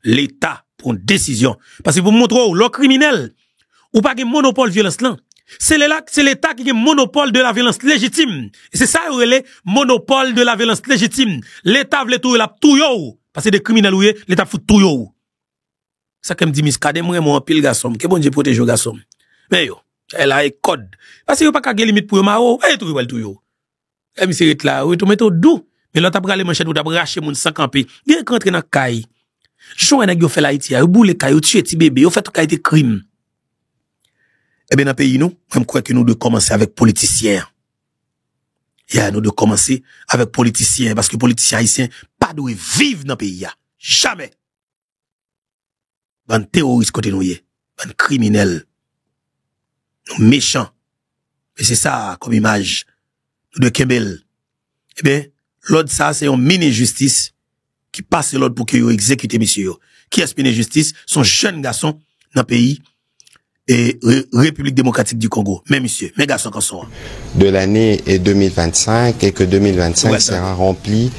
L'État prend une décision. Parce que pour montrer le criminel, ou pas de monopole violence là. C'est l'État qui a monopole de la violence légitime. Et c'est ça, le monopole de la violence légitime. L'État veut tout, yo. Parce que des criminels, l'État fout tout, yo. Ça, comme dit Miskade, moi, un pile garçon. Que bon Dieu protège le garçon. Mais yo, elle a un code. Parce que yo pas qu'à limite pour yo, maro. Eh, tout yo. Eh, monsieur, là, oui, tout met tout doux. Mais là, t'as pris les manchettes, ou t'as raché mon 5 campé. Bien rentre dans caille. Jou un yo fait l'Haïti, yo boule caille, yo tue petit bébé, yo fait tout caille crime. Eh bien, dans le pays, nous, je crois que nous devons commencer avec politiciens. Nous devons commencer avec politiciens, parce que les politiciens haïtiens, pas doivent vivre dans le pays. Jamais. Ban terroristes côté nous, ban criminels, nous méchants. Et c'est ça, comme image, nous de Kembel. Eh bien, l'autre, ça, c'est une mini-justice qui passe l'autre pour que vous exécutez, monsieur. Qui est mini-justice? Son jeune garçon dans le pays. Et République démocratique du Congo. Mais monsieur, mes garçons qu'en sont. De l'année 2025 et que 2025 sera rempli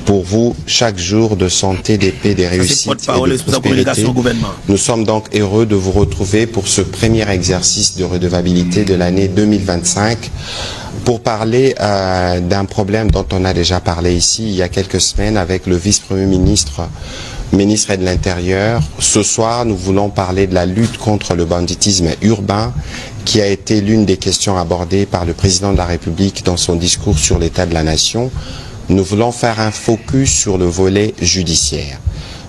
pour vous chaque jour de santé, de paix, de réussite et de prospérité. Nous sommes donc heureux de vous retrouver pour ce premier exercice de redevabilité de l'année 2025 pour parler d'un problème dont on a déjà parlé ici il y a quelques semaines avec le vice-premier ministre de l'Intérieur. Ce soir, nous voulons parler de la lutte contre le banditisme urbain, qui a été l'une des questions abordées par le président de la République dans son discours sur l'état de la nation. Nous voulons faire un focus sur le volet judiciaire.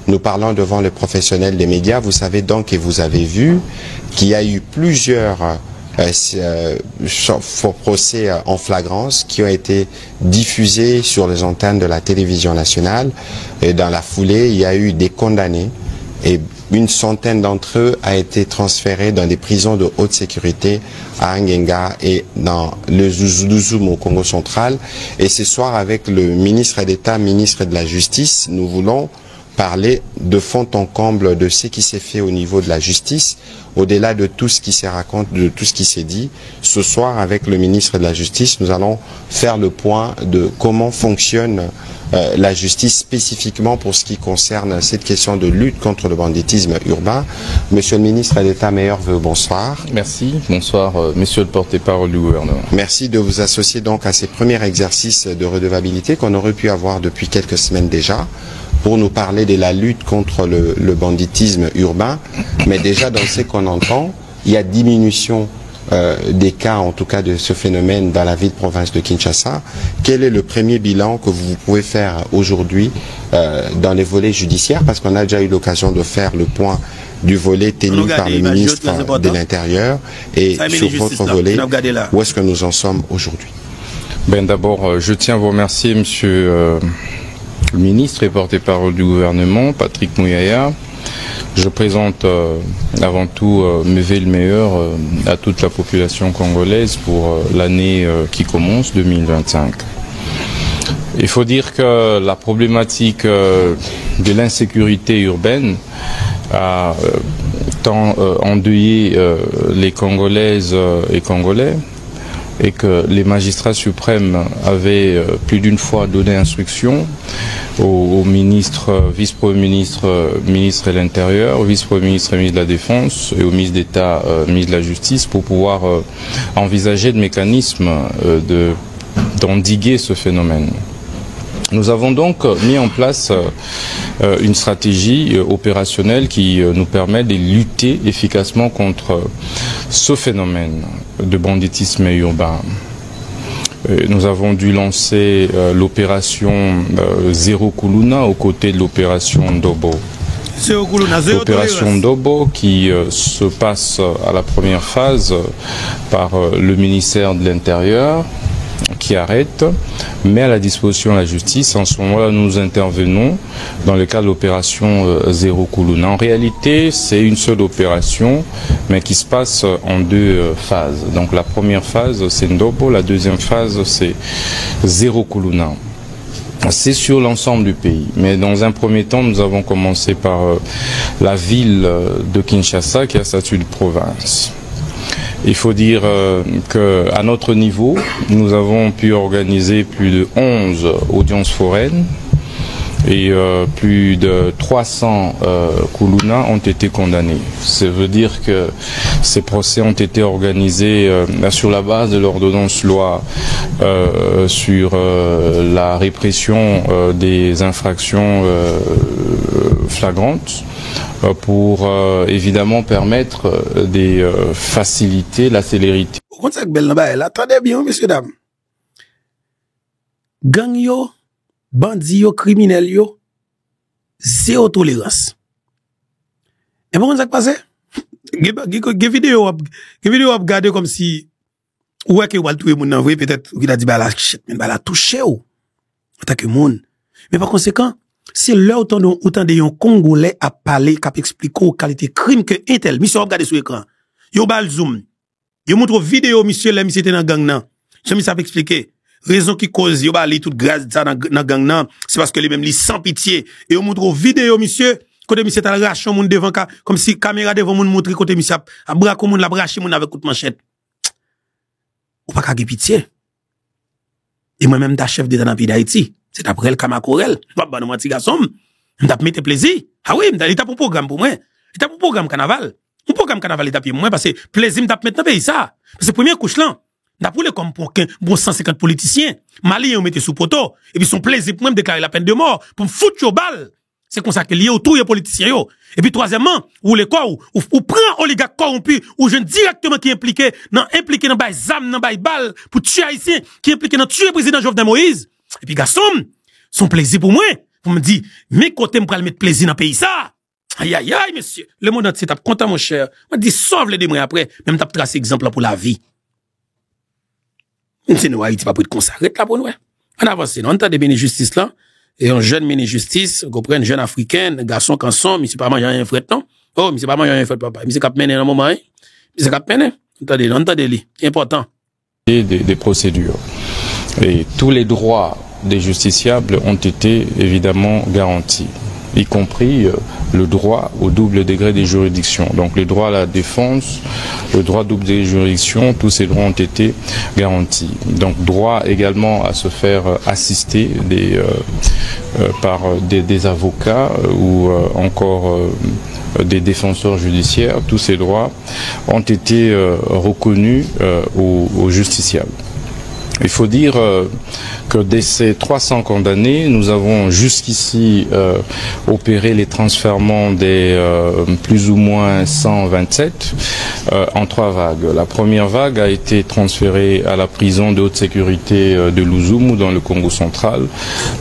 Nous parlons devant les professionnels des médias. Vous savez donc, et vous avez vu, qu'il y a eu plusieurs procès en flagrance qui ont été diffusés sur les antennes de la télévision nationale. Et dans la foulée, il y a eu des condamnés et une centaine d'entre eux a été transférés dans des prisons de haute sécurité à Angenga et dans le Zouzoum au Congo central. Et ce soir, avec le ministre d'État, ministre de la Justice, nous voulons parler de fond en comble de ce qui s'est fait au niveau de la justice, au-delà de tout ce qui s'est raconté, de tout ce qui s'est dit. Ce soir, avec le ministre de la Justice, nous allons faire le point de comment fonctionne la justice spécifiquement pour ce qui concerne cette question de lutte contre le banditisme urbain. Monsieur le ministre d'État, meilleur vœu, bonsoir. Merci, bonsoir, monsieur le porte-parole du gouvernement. Merci de vous associer donc à ces premiers exercices de redevabilité qu'on aurait pu avoir depuis quelques semaines déjà, pour nous parler de la lutte contre le banditisme urbain. Mais déjà, dans ce qu'on entend, il y a diminution des cas, en tout cas de ce phénomène dans la ville-province de Kinshasa. Quel est le premier bilan que vous pouvez faire aujourd'hui dans les volets judiciaires? Parce qu'on a déjà eu l'occasion de faire le point du volet tenu par le ministre de l'Intérieur. Et sur votre volet, où est-ce que nous en sommes aujourd'hui? Ben, d'abord, je tiens à vous remercier, monsieur le ministre et porte-parole du gouvernement, Patrick Mouyaya. Je présente avant tout mes vœux le meilleur à toute la population congolaise pour l'année qui commence, 2025. Il faut dire que la problématique de l'insécurité urbaine a tant endeuillé les Congolaises et Congolais, et que les magistrats suprêmes avaient plus d'une fois donné instruction au ministre, vice-premier ministre, ministre de l'Intérieur, vice-premier ministre et ministre de la Défense et au ministre d'État, ministre de la Justice pour pouvoir envisager de mécanismes d'endiguer ce phénomène. Nous avons donc mis en place une stratégie opérationnelle qui nous permet de lutter efficacement contre ce phénomène de banditisme urbain. Nous avons dû lancer l'opération Zéro Kuluna aux côtés de l'opération Ndobo. L'opération Ndobo qui se passe à la première phase par le ministère de l'Intérieur, qui arrête, met à la disposition de la justice. En ce moment-là, nous intervenons dans le cadre de l'opération Zéro Kuluna. En réalité, c'est une seule opération, mais qui se passe en deux phases. Donc la première phase, c'est Ndobo, la deuxième phase, c'est Zéro Kuluna. C'est sur l'ensemble du pays. Mais dans un premier temps, nous avons commencé par la ville de Kinshasa, qui a statut de province. Il faut dire qu'à notre niveau, nous avons pu organiser plus de 11 audiences foraines et plus de 300 Koulouna ont été condamnés. Ça veut dire que ces procès ont été organisés sur la base de l'ordonnance loi sur la répression des infractions flagrantes pour évidemment permettre des faciliter la célérité. Attendez bien, messieurs, dames. Gang yo, bandit yo, criminel yo, zéro tolérance. Et bon, ça passe? Ge vidéo a regardé comme si, ouais, que ou tout moun nan vrai, peut-être, il a dit, bah, la touché ou. En tant que moun. Mais par conséquent, c'est là autant de yon Congolais à parler, qui expliquer aux qualités crime que Intel, monsieur a regardé sur l'écran. Yo bal zoom. Yo montre vidéo, monsieur, là, monsieur était dans gang nan. J'aime ça expliquer. Raison qui cause, yo ba li tout grâce ça dans gang nan, c'est parce que les mêmes li sans pitié. Et yo montre vidéo, monsieur, côté monsieur t'a raché moun devant, comme si caméra devant moun montre côté monsieur a braqué moun la braché moun avec coup de manchette. Ou pas kage pitié. Et moi-même, ta chef d'état dans le pays d'Haïti. C'est après le Kamakorel. Pas bon, moi, petit garçon. M't'a mis plaisir. Ah oui, il t'a pour programme pour moi. Il t'a pour programme carnaval. Un programme carnaval, il t'a pour moi, parce que plaisir m't'a mettre dans le pays, ça. Parce que premier couche là, n'a pour les comme pour bon 150 politiciens. Mali, on mettait sous poteau. Et puis son plaisir pour moi, me déclarer la peine de mort. Pour me foutre au bal. C'est comme ça que lié autour les politiciens yo. Et puis troisièmement, ou les quoi ou prend oligarque corrompu ou jeune directement qui impliqué dans bail zam dans bail balle pour tuer haïtien qui impliqué dans tuer président Jovenel Moïse. Et puis garçon, son plaisir pour moi, pour me dire mes côtés me pral mettre plaisir dans pays ça. Aïe aïe aïe monsieur, le monde entier t'a content mon cher. Moi dis sauve les mois après, même t'a tracé exemple pour la vie. C'est nous Haïti pas pour être consacré là pour nous. On avance, on entend des béné justice là. Et un jeune ministre-justice, comprenne, jeune africain, garçon canson, mais c'est pas manger un fret, non? Oh, mais c'est pas manger un fret, papa. Mais c'est cap mener un moment, hein? Mais c'est cap mener. Entendez-les. C'est important. Des procédures. Et tous les droits des justiciables ont été évidemment garantis, y compris le droit au double degré des juridictions. Donc le droit à la défense, le droit au double degré des juridictions, tous ces droits ont été garantis. Donc droit également à se faire assister par des avocats ou encore des défenseurs judiciaires. Tous ces droits ont été reconnus aux justiciables. Il faut dire que de ces 300 condamnés, nous avons jusqu'ici opéré les transfèrements des plus ou moins 127 en 3 vagues. La première vague a été transférée à la prison de haute sécurité de Louzoumou dans le Congo central.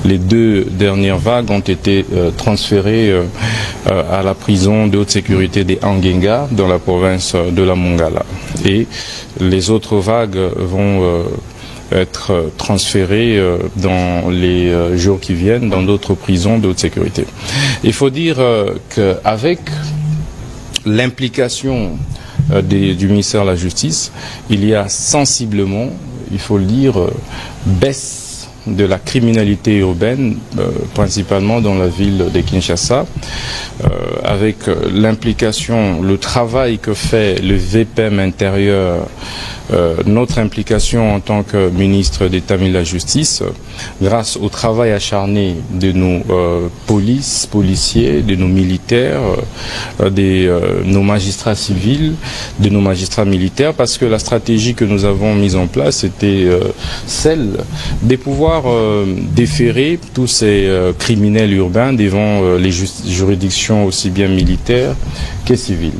Les 2 dernières vagues ont été transférées à la prison de haute sécurité des Angenga dans la province de la Mongala. Et les autres vagues vont être transférés dans les jours qui viennent dans d'autres prisons de haute sécurité. Il faut dire qu'avec l'implication du ministère de la Justice, il y a sensiblement, il faut le dire, baisse de la criminalité urbaine, principalement dans la ville de Kinshasa, avec l'implication, le travail que fait le VPM intérieur, notre implication en tant que ministre d'État de la Justice, grâce au travail acharné de nos policiers, de nos militaires, de nos magistrats civils, de nos magistrats militaires, parce que la stratégie que nous avons mise en place était celle de pouvoir déférer tous ces criminels urbains devant les juridictions aussi bien militaires que civiles.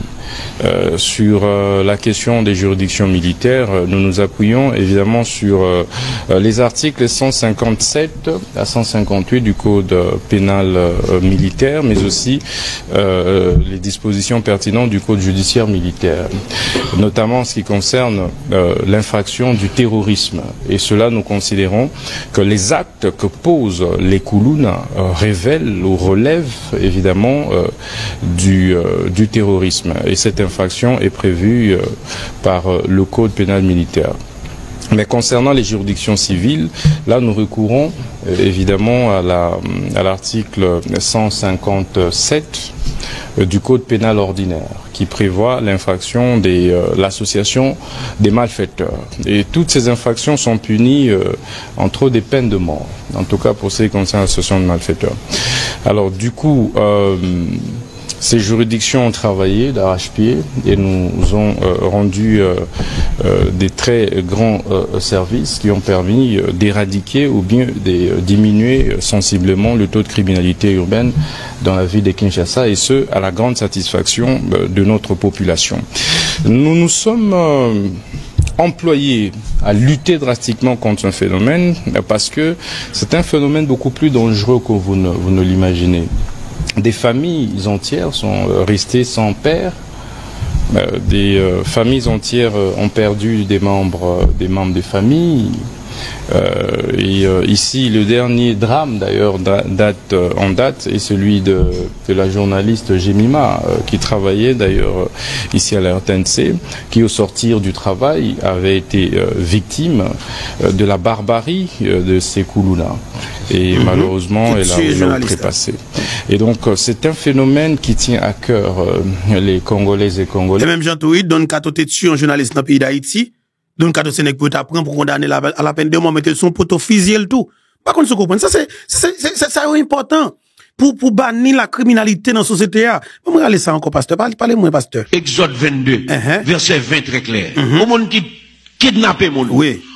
Sur la question des juridictions militaires, nous nous appuyons évidemment sur les articles 157 à 158 du Code pénal militaire, mais aussi les dispositions pertinentes du Code judiciaire militaire, notamment en ce qui concerne l'infraction du terrorisme. Et cela, nous considérons que les actes que posent les Koulouna révèlent ou relèvent évidemment du terrorisme. Et cette infraction est prévue par le Code pénal militaire. Mais concernant les juridictions civiles, là nous recourons évidemment à l'article 157 du Code pénal ordinaire qui prévoit l'infraction de l'association des malfaiteurs. Et toutes ces infractions sont punies entre des peines de mort, en tout cas pour ce qui concerne l'association de malfaiteurs. Alors du coup, ces juridictions ont travaillé d'arrache-pied et nous ont rendu des très grands services qui ont permis d'éradiquer ou bien de diminuer sensiblement le taux de criminalité urbaine dans la ville de Kinshasa, et ce, à la grande satisfaction de notre population. Nous nous sommes employés à lutter drastiquement contre un phénomène parce que c'est un phénomène beaucoup plus dangereux que vous ne l'imaginez. Des familles entières sont restées sans père, des familles entières ont perdu des membres des familles. Ici, le dernier drame d'ailleurs en date est celui de la journaliste Jemima qui travaillait d'ailleurs ici à la RTNC, qui au sortir du travail avait été victime de la barbarie de Sékou Lula. Et malheureusement, elle a trépassé. Et donc, c'est un phénomène qui tient à cœur les Congolaises et Congolais. Et même Jean Touid donne qu'à t'es tué un journaliste dans le pays d'Haïti, donne qu'à t'es pour t'apprendre pour condamner à la peine de mort, mettre son poteau fusil le tout. Par contre, vous comprenez, ça c'est important pour bannir la criminalité dans la société. Vous me regardez ça encore, pasteur. Parlez-moi, pasteur. Exode 22, verset 20 très clair. Au monde qui kidnapper moun,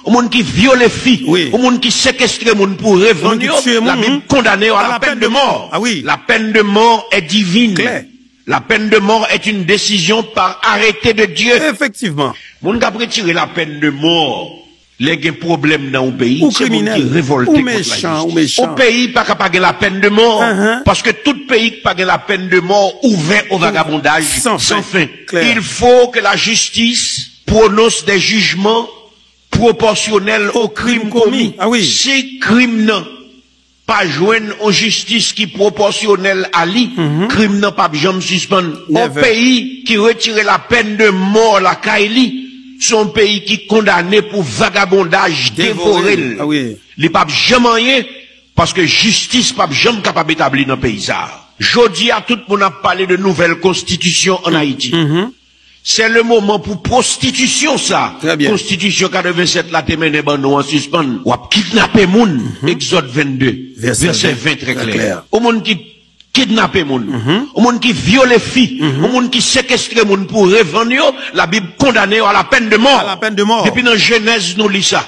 au monde qui viole filles, au monde qui séquestre moun pour revendre, la Bible condamné à la peine de mort. Ah oui. La peine de mort est divine. La peine de mort est une décision par arrêté de Dieu. Effectivement. Moun qui a retirer la peine de mort, les problèmes dans le pays, ou criminel, ou méchant, Au pays, pas capable la peine de mort, parce que tout pays qui pas la peine de mort ouvert au vagabondage sans fin. Il faut que la justice prononce des jugements proportionnels au crime commis. Ah oui. Si crime non pas joindre en justice qui proportionnelle à lui, crime non pas jamais suspendre. Au pays qui retire la peine de mort la Kaili, son pays qui condamné pour vagabondage dévoré. Ah oui. Les papes jamais rien parce que justice pas jamais capable d'établir dans le pays ça. Jodi à tout le monde a parlé de nouvelle constitution en Haïti. C'est le moment pour prostitution ça. Très bien. Constitution 87 la témène ban nous en suspend. Ou a kidnapper moun. Exode 22 verset 20 très clair. Au monde qui kidnapper moun, au monde qui viole filles, au monde qui séquestre moun pour revendre, la Bible condamné à la peine de mort. À la peine de mort. Depuis dans Genèse nous lit ça.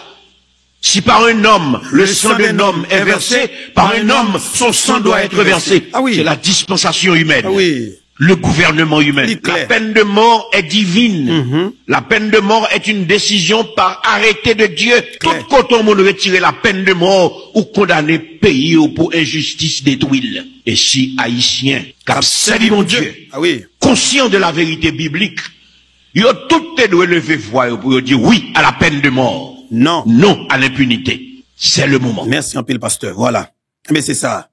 Si par un homme, le sang d'un homme est versé, par un homme, son sang doit être versé. Ah oui. C'est la dispensation humaine. Ah oui. Le gouvernement humain. La peine de mort est divine. La peine de mort est une décision par arrêté de Dieu. Tout quand on retirer la peine de mort ou condamner pays ou pour injustice détruite. Et si haïtien, cap servi mon Dieu, conscient de la vérité biblique, il a tout doit lever voix pour dire oui à la peine de mort. Non. Non à l'impunité. C'est le moment. Merci un peu le pasteur. Voilà. Mais c'est ça.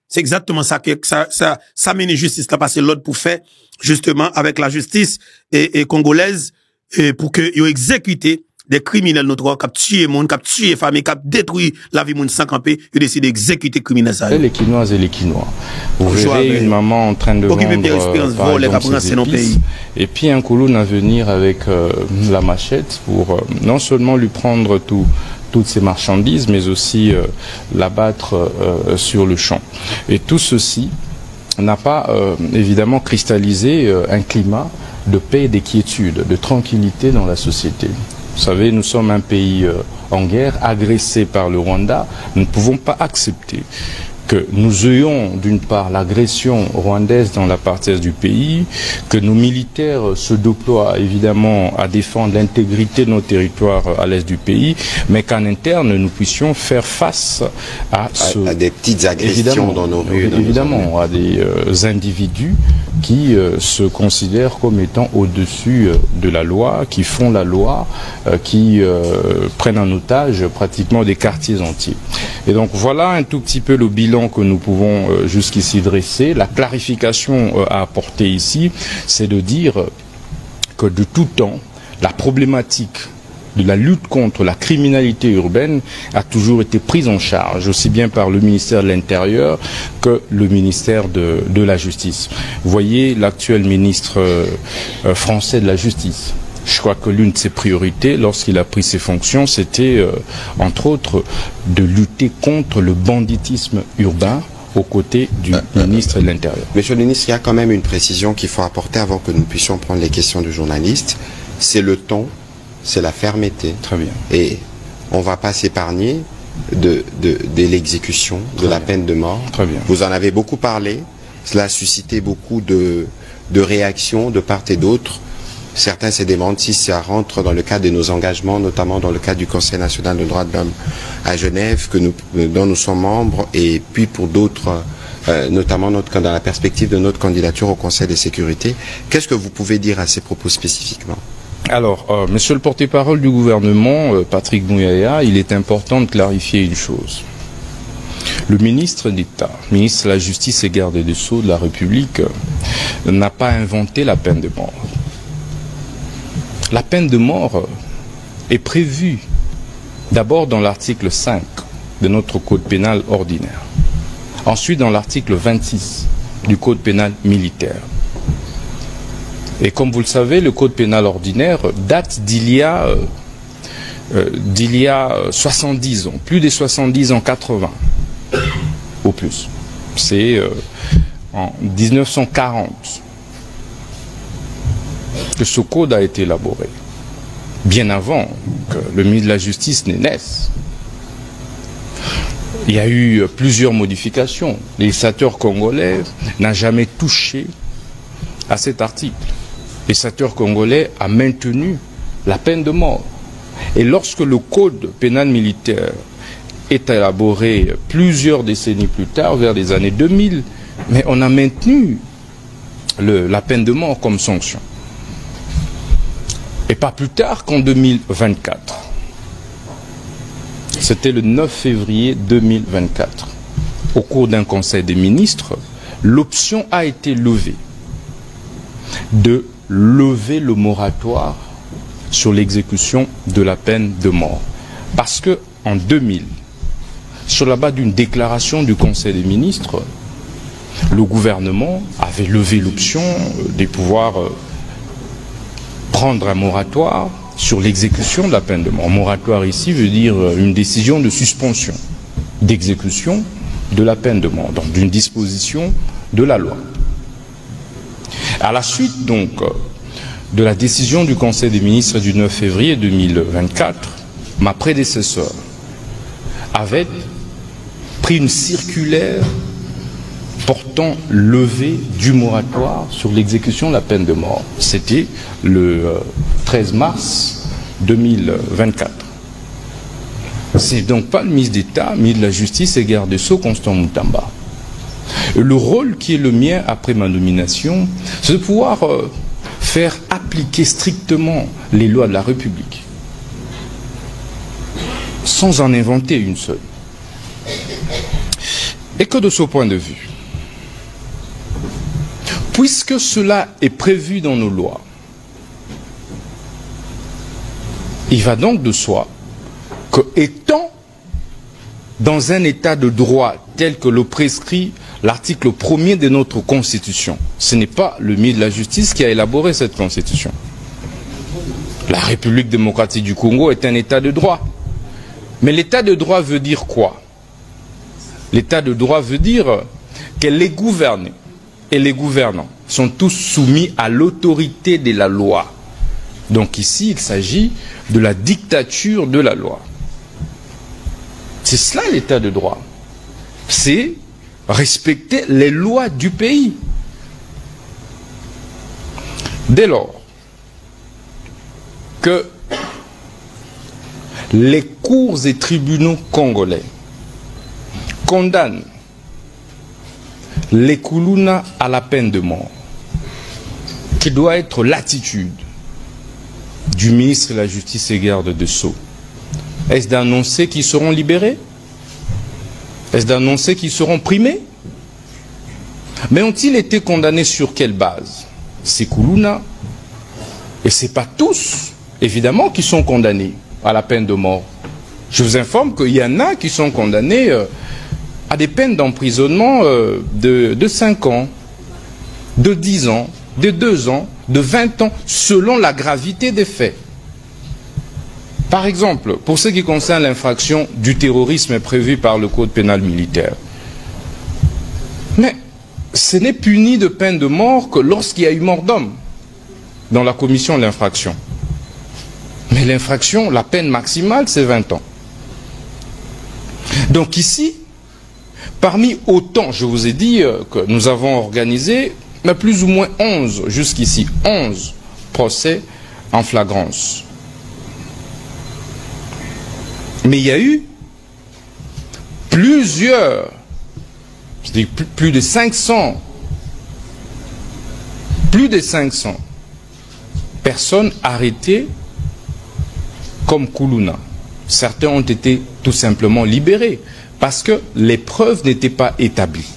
C'est exactement ça que ça mène justice là parce que l'autre pour faire justement avec la justice et congolaise et pour que ils exécutent des criminels notre qui tuer monde, qui tuer famille, qui détruit la vie monde sans camper, ils décident d'exécuter criminels ça. Les Quinoises et les Quinois. Vous verrez une maman en train de vendre ses épices, et puis un Kouloun à venir avec la machette pour non seulement lui prendre toutes ces marchandises, mais aussi l'abattre sur le champ. Et tout ceci n'a pas évidemment cristallisé un climat de paix et de quiétude, de tranquillité dans la société. Vous savez, nous sommes un pays en guerre, agressé par le Rwanda. Nous ne pouvons pas accepter que nous ayons d'une part l'agression rwandaise dans la partie est du pays, que nos militaires se déploient évidemment à défendre l'intégrité de nos territoires à l'est du pays, mais qu'en interne nous puissions faire face à des petites agressions dans nos rues. Évidemment, à des individus qui se considèrent comme étant au-dessus de la loi, qui font la loi, qui prennent en otage pratiquement des quartiers entiers. Et donc voilà un tout petit peu le bilan que nous pouvons jusqu'ici dresser. La clarification à apporter ici, c'est de dire que de tout temps, la problématique de la lutte contre la criminalité urbaine a toujours été prise en charge, aussi bien par le ministère de l'Intérieur que le ministère de la Justice. Vous voyez l'actuel ministre français de la Justice. Je crois que l'une de ses priorités, lorsqu'il a pris ses fonctions, c'était, entre autres, de lutter contre le banditisme urbain aux côtés du ministre de l'Intérieur. Monsieur le ministre, il y a quand même une précision qu'il faut apporter avant que nous puissions prendre les questions du journaliste. C'est le ton, c'est la fermeté. Très bien. Et on ne va pas s'épargner de l'exécution de la peine de mort. Très bien. Vous en avez beaucoup parlé. Cela a suscité beaucoup de réactions de part et d'autre. Certains se demandent si ça rentre dans le cadre de nos engagements, notamment dans le cadre du Conseil national des droits de l'homme à Genève, dont nous sommes membres, et puis pour d'autres, notamment dans la perspective de notre candidature au Conseil de sécurité. Qu'est-ce que vous pouvez dire à ces propos spécifiquement? Alors, monsieur le porte-parole du gouvernement, Patrick Mouyaya, il est important de clarifier une chose. Le ministre d'État, ministre de la Justice et garde des Sceaux de la République, n'a pas inventé la peine de mort. La peine de mort est prévue d'abord dans l'article 5 de notre code pénal ordinaire, ensuite dans l'article 26 du code pénal militaire. Et comme vous le savez, le code pénal ordinaire date d'il y a 70 ans, plus de 70 ans, 80 au plus. C'est en 1940 que ce code a été élaboré, bien avant que le ministre de la Justice ne naisse. Il y a eu plusieurs modifications. Le législateur congolais n'a jamais touché à cet article. Le législateur congolais a maintenu la peine de mort. Et lorsque le code pénal militaire est élaboré plusieurs décennies plus tard, vers les années 2000, mais on a maintenu la peine de mort comme sanction. Et pas plus tard qu'en 2024. C'était le 9 février 2024. Au cours d'un conseil des ministres, l'option a été levée de lever le moratoire sur l'exécution de la peine de mort. Parce que en 2000, sur la base d'une déclaration du conseil des ministres, le gouvernement avait levé l'option de pouvoir prendre un moratoire sur l'exécution de la peine de mort. Moratoire ici veut dire une décision de suspension d'exécution de la peine de mort, donc d'une disposition de la loi. À la suite donc de la décision du Conseil des ministres du 9 février 2024, ma prédécesseur avait pris une circulaire portant levée du moratoire sur l'exécution de la peine de mort. C'était le 13 mars 2024. C'est donc pas le ministre d'État, ministre de la Justice et garde des Sceaux, Constant Moutamba. Le rôle qui est le mien après ma nomination, c'est de pouvoir faire appliquer strictement les lois de la République, sans en inventer une seule. Et que de ce point de vue, puisque cela est prévu dans nos lois, il va donc de soi que, étant dans un état de droit tel que le prescrit l'article 1er de notre Constitution, ce n'est pas le ministre de la Justice qui a élaboré cette Constitution. La République démocratique du Congo est un état de droit. Mais l'état de droit veut dire quoi? L'état de droit veut dire que les gouvernés et les gouvernants sont tous soumis à l'autorité de la loi. Donc ici, il s'agit de la dictature de la loi. C'est cela l'état de droit. C'est respecter les lois du pays. Dès lors que les cours et tribunaux congolais condamnent les Kuluna à la peine de mort, qui doit être l'attitude du ministre de la Justice et garde des Sceaux, est-ce d'annoncer qu'ils seront libérés? Est-ce d'annoncer qu'ils seront primés? Mais ont-ils été condamnés sur quelle base? Ces Kuluna, et ce n'est pas tous évidemment, qui sont condamnés à la peine de mort. Je vous informe qu'il y en a qui sont condamnés à des peines d'emprisonnement de 5 ans, de 10 ans, de 2 ans, de 20 ans, selon la gravité des faits. Par exemple, pour ce qui concerne l'infraction du terrorisme prévue par le Code pénal militaire, mais ce n'est puni de peine de mort que lorsqu'il y a eu mort d'homme dans la commission de l'infraction. Mais l'infraction, la peine maximale, c'est 20 ans. Donc ici, parmi autant, je vous ai dit que nous avons organisé, mais plus ou moins 11, jusqu'ici, 11 procès en flagrance. Mais il y a eu plusieurs, c'est-à-dire plus de 500 personnes arrêtées comme Koulouna. Certains ont été tout simplement libérés parce que les preuves n'étaient pas établies.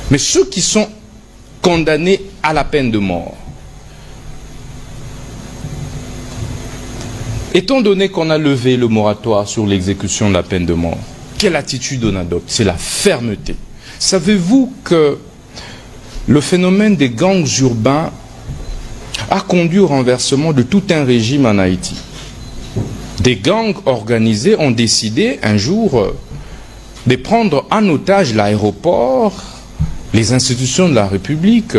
Mais ceux qui sont condamnés à la peine de mort, étant donné qu'on a levé le moratoire sur l'exécution de la peine de mort, quelle attitude on adopte? C'est la fermeté. Savez-vous que le phénomène des gangs urbains a conduit au renversement de tout un régime en Haïti? Des gangs organisés ont décidé un jour de prendre en otage l'aéroport, les institutions de la République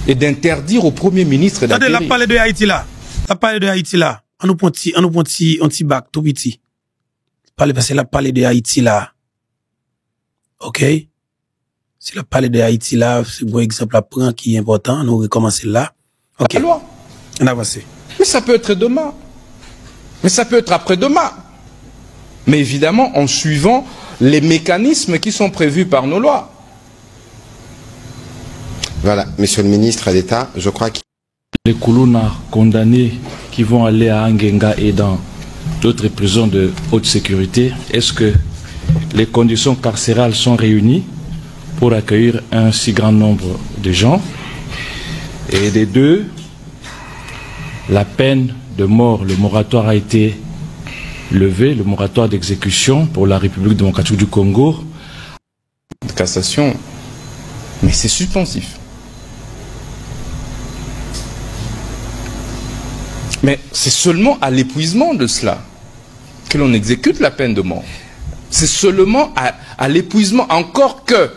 et d'interdire au Premier ministre d'atterrir. Attendez, la parler de Haïti là. La parler de Haïti là. On nous prend un petit bac tout petit. Parce que la parler de Haïti là. OK? Si la parler de Haïti là, c'est un bon exemple à prendre qui est important. Nous recommencer là. OK. La loi. On avance. Mais ça peut être demain. Mais ça peut être après-demain. Mais évidemment, en suivant les mécanismes qui sont prévus par nos lois. Voilà, Monsieur le ministre d'État, je crois que les Koulouna condamnés qui vont aller à Angenga et dans d'autres prisons de haute sécurité, est-ce que les conditions carcérales sont réunies pour accueillir un si grand nombre de gens? Et des deux, la peine de mort, le moratoire a été levé, le moratoire d'exécution pour la République démocratique du Congo. De cassation, mais c'est suspensif. Mais c'est seulement à l'épuisement de cela que l'on exécute la peine de mort. C'est seulement à l'épuisement, encore que le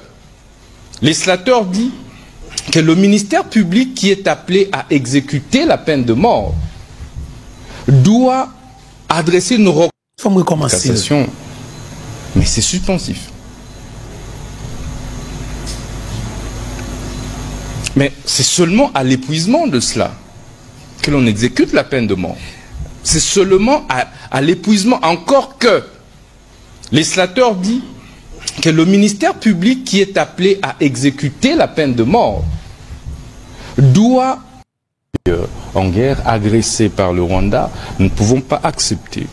législateur dit que le ministère public qui est appelé à exécuter la peine de mort doit adresser une recommandation. Mais c'est suspensif. Mais c'est seulement à l'épuisement de cela que l'on exécute la peine de mort. C'est seulement à l'épuisement, encore que le législateur dit que le ministère public qui est appelé à exécuter la peine de mort doit, en guerre, agressé par le Rwanda, nous ne pouvons pas accepter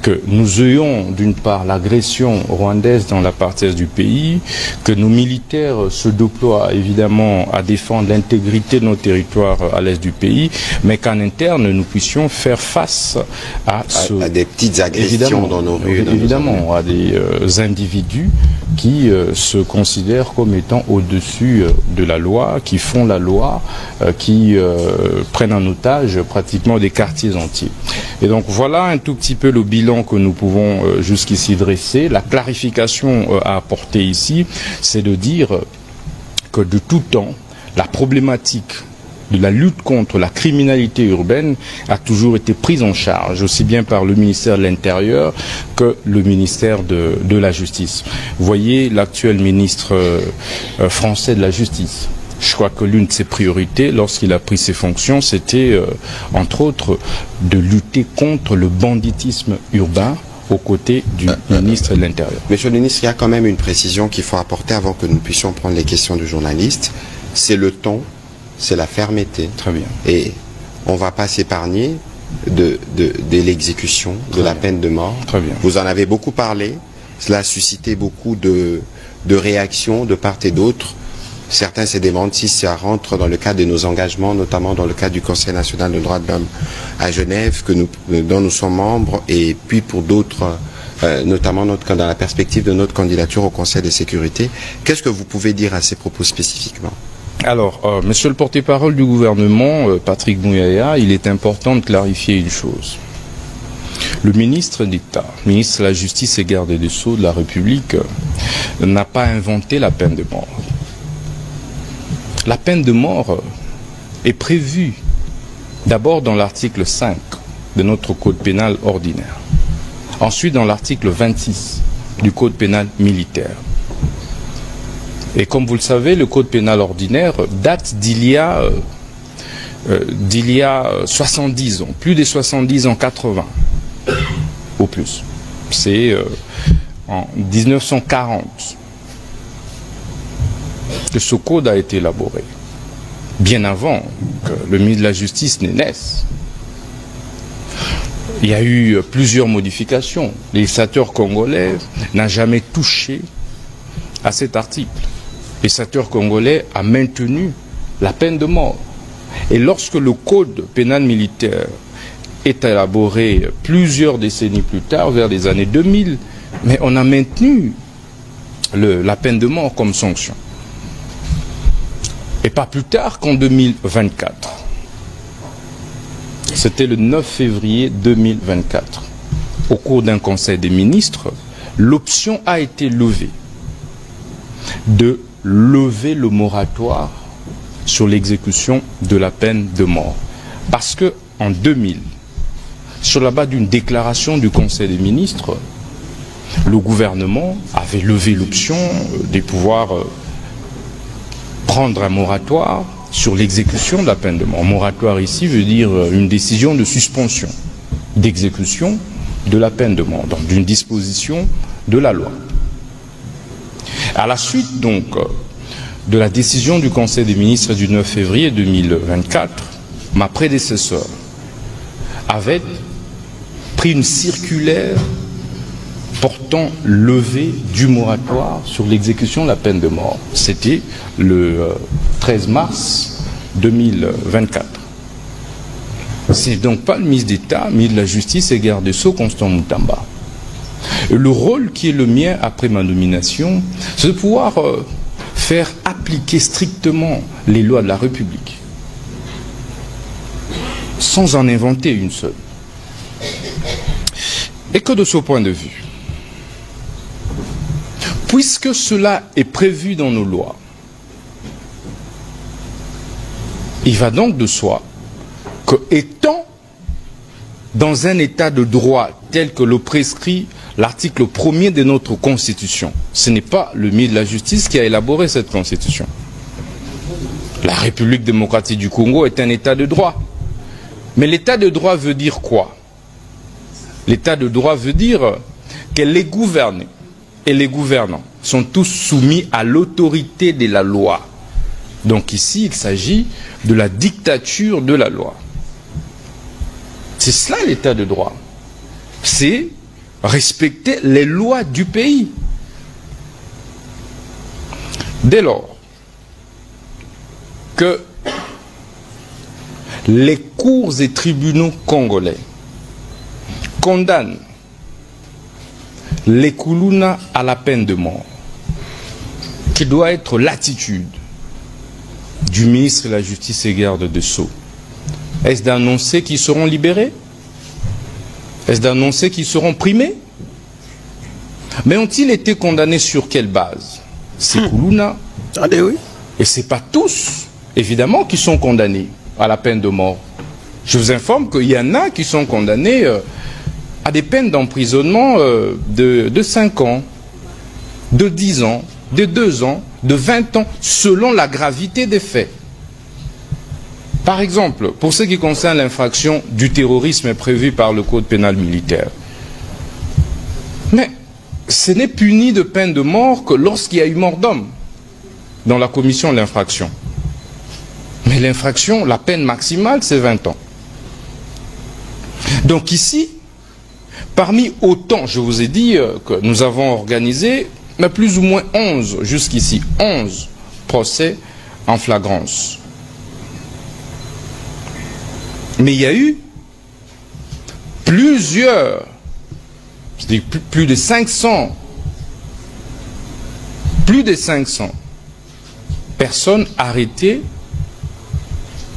que nous ayons d'une part l'agression rwandaise dans la partie est du pays, que nos militaires se déploient évidemment à défendre l'intégrité de nos territoires à l'est du pays, mais qu'en interne nous puissions faire face à des petites agressions dans nos rues. Évidemment, à des individus qui se considèrent comme étant au-dessus de la loi, qui font la loi, qui prennent en otage pratiquement des quartiers entiers. Et donc voilà un tout petit peu le bilan que nous pouvons jusqu'ici dresser. La clarification à apporter ici, c'est de dire que de tout temps, la problématique de la lutte contre la criminalité urbaine a toujours été prise en charge, aussi bien par le ministère de l'Intérieur que le ministère de la Justice. Vous voyez l'actuel ministre français de la Justice. Je crois que l'une de ses priorités, lorsqu'il a pris ses fonctions, c'était, entre autres, de lutter contre le banditisme urbain aux côtés du ministre de l'Intérieur. Monsieur le ministre, il y a quand même une précision qu'il faut apporter avant que nous puissions prendre les questions du journaliste. C'est le ton, c'est la fermeté. Très bien. Et on ne va pas s'épargner de l'exécution de la peine de mort. Très bien. Vous en avez beaucoup parlé. Cela a suscité beaucoup de réactions de part et d'autre. certains se demandent si ça rentre dans le cadre de nos engagements, notamment dans le cadre du Conseil national des droits de l'homme à Genève, dont nous sommes membres, et puis pour d'autres, notamment dans la perspective de notre candidature au Conseil de sécurité. Qu'est-ce que vous pouvez dire à ces propos spécifiquement? Alors, monsieur le porte-parole du gouvernement, Patrick Mouyaya, il est important de clarifier une chose. Le ministre d'État, ministre de la Justice et garde des Sceaux de la République, n'a pas inventé la peine de mort. La peine de mort est prévue d'abord dans l'article 5 de notre Code pénal ordinaire. Ensuite dans l'article 26 du Code pénal militaire. Et comme vous le savez, le Code pénal ordinaire date d'il y a 70 ans, plus de 70 ans, 80 au plus. C'est en 1940 que ce code a été élaboré, bien avant que le ministre de la Justice ne naisse. Il y a eu plusieurs modifications. Le législateur congolais n'a jamais touché à cet article. Le législateur congolais a maintenu la peine de mort. Et lorsque le code pénal militaire est élaboré plusieurs décennies plus tard, vers les années 2000, mais on a maintenu la peine de mort comme sanction. Et pas plus tard qu'en 2024. C'était le 9 février 2024. Au cours d'un conseil des ministres, l'option a été levée de lever le moratoire sur l'exécution de la peine de mort. Parce que en 2000, sur la base d'une déclaration du Conseil des ministres, le gouvernement avait levé l'option de pouvoir prendre un moratoire sur l'exécution de la peine de mort. Moratoire ici veut dire une décision de suspension d'exécution de la peine de mort, donc d'une disposition de la loi. À la suite donc de la décision du Conseil des ministres du 9 février 2024, ma prédécesseur avait pris une circulaire portant levée du moratoire sur l'exécution de la peine de mort. C'était le 13 mars 2024. Ce n'est donc pas le ministre d'État, ministre de la Justice et garde des Sceaux, Constant Moutamba. Le rôle qui est le mien après ma nomination, c'est de pouvoir faire appliquer strictement les lois de la République, sans en inventer une seule. Et que de ce point de vue, puisque cela est prévu dans nos lois, il va donc de soi que, étant dans un état de droit tel que le prescrit l'article 1er de notre Constitution, ce n'est pas le ministre de la Justice qui a élaboré cette Constitution. La République démocratique du Congo est un état de droit. Mais l'état de droit veut dire quoi? L'état de droit veut dire que les gouvernés et les gouvernants sont tous soumis à l'autorité de la loi. Donc ici, il s'agit de la dictature de la loi. C'est cela l'état de droit. C'est respecter les lois du pays. Dès lors que les cours et tribunaux congolais condamnent les Kuluna à la peine de mort, qui doit être l'attitude du ministre de la Justice et garde des Sceaux, est-ce d'annoncer qu'ils seront libérés? Est-ce d'annoncer qu'ils seront primés? Mais ont-ils été condamnés sur quelle base? Ces Kuluna. Allez, oui. Et ce n'est pas tous, évidemment, qui sont condamnés à la peine de mort. Je vous informe qu'il y en a qui sont condamnés à des peines d'emprisonnement de 5 ans, de 10 ans, de 2 ans, de 20 ans, selon la gravité des faits. Par exemple, pour ce qui concerne l'infraction du terrorisme prévue par le Code pénal militaire. Mais ce n'est puni de peine de mort que lorsqu'il y a eu mort d'homme dans la commission de l'infraction. Mais l'infraction, la peine maximale, c'est 20 ans. Donc ici, parmi autant, je vous ai dit que nous avons organisé, mais plus ou moins 11, jusqu'ici, 11 procès en flagrance. Mais il y a eu plusieurs, c'est-à-dire plus de 500 personnes arrêtées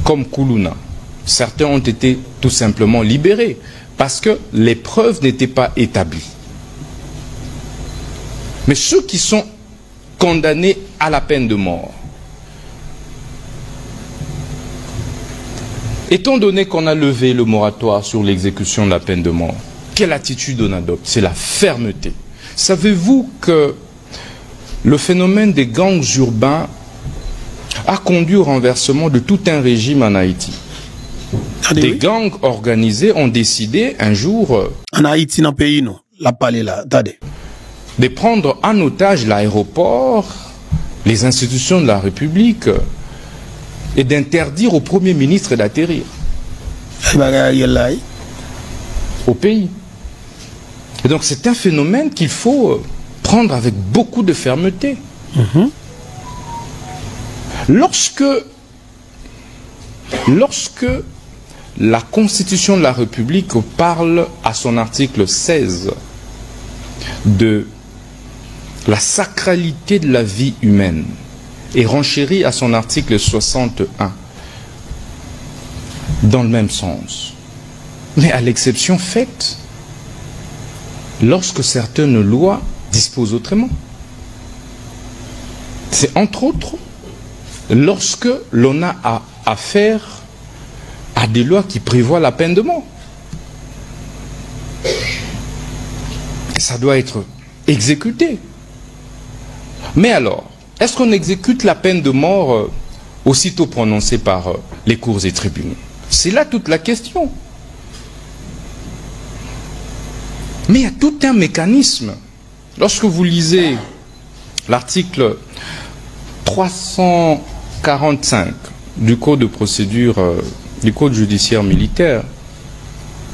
comme Koulouna. Certains ont été tout simplement libérés parce que les preuves n'étaient pas établies. Mais ceux qui sont condamnés à la peine de mort, étant donné qu'on a levé le moratoire sur l'exécution de la peine de mort, quelle attitude on adopte? C'est la fermeté. Savez-vous que le phénomène des gangs urbains a conduit au renversement de tout un régime en Haïti? Des gangs organisés ont décidé un jour en Haïti, dans le pays, non, la parler là, attendez, de prendre en otage l'aéroport, les institutions de la République et d'interdire au Premier ministre d'atterrir au pays. Et donc c'est un phénomène qu'il faut prendre avec beaucoup de fermeté. Lorsque la Constitution de la République parle à son article 16 de la sacralité de la vie humaine et renchérit à son article 61 dans le même sens, mais à l'exception faite lorsque certaines lois disposent autrement. C'est entre autres lorsque l'on a affaire à des lois qui prévoient la peine de mort. Et ça doit être exécuté. Mais alors, est-ce qu'on exécute la peine de mort aussitôt prononcée par les cours et tribunaux? C'est là toute la question. Mais il y a tout un mécanisme. Lorsque vous lisez l'article 345 du Code de procédure, du Code judiciaire militaire,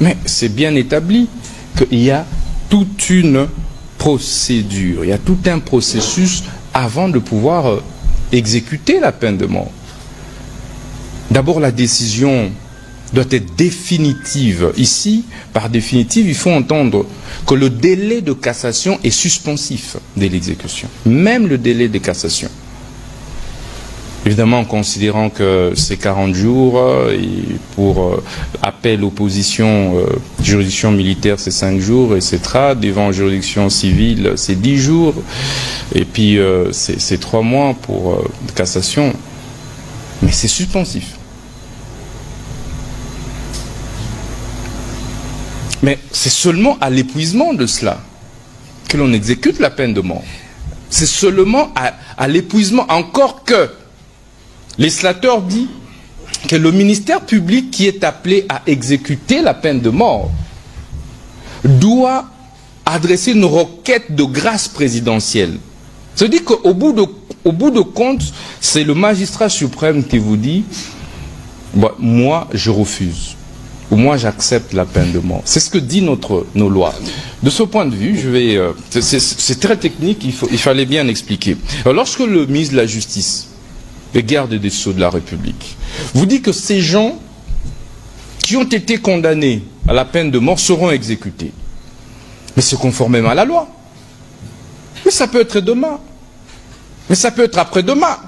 mais c'est bien établi qu'il y a toute une procédure, il y a tout un processus avant de pouvoir exécuter la peine de mort. D'abord, la décision doit être définitive. Ici, par définitive, il faut entendre que le délai de cassation est suspensif de l'exécution. Même le délai de cassation. Évidemment, en considérant que c'est 40 jours, et pour appel, opposition, juridiction militaire, c'est 5 jours, etc. Devant juridiction civile, c'est 10 jours. Et puis, c'est 3 mois pour cassation. Mais c'est suspensif. Mais c'est seulement à l'épuisement de cela que l'on exécute la peine de mort. C'est seulement à l'épuisement, encore que le législateur dit que le ministère public qui est appelé à exécuter la peine de mort doit adresser une requête de grâce présidentielle. C'est-à-dire qu'au bout de compte, c'est le magistrat suprême qui vous dit bah, « moi, je refuse ». Ou moi j'accepte la peine de mort. C'est ce que dit nos lois. De ce point de vue, c'est très technique, il fallait bien expliquer. Alors, lorsque le ministre de la Justice, le garde des Sceaux de la République, vous dit que ces gens qui ont été condamnés à la peine de mort seront exécutés, mais c'est conformément à la loi. Mais ça peut être demain. Mais ça peut être après-demain.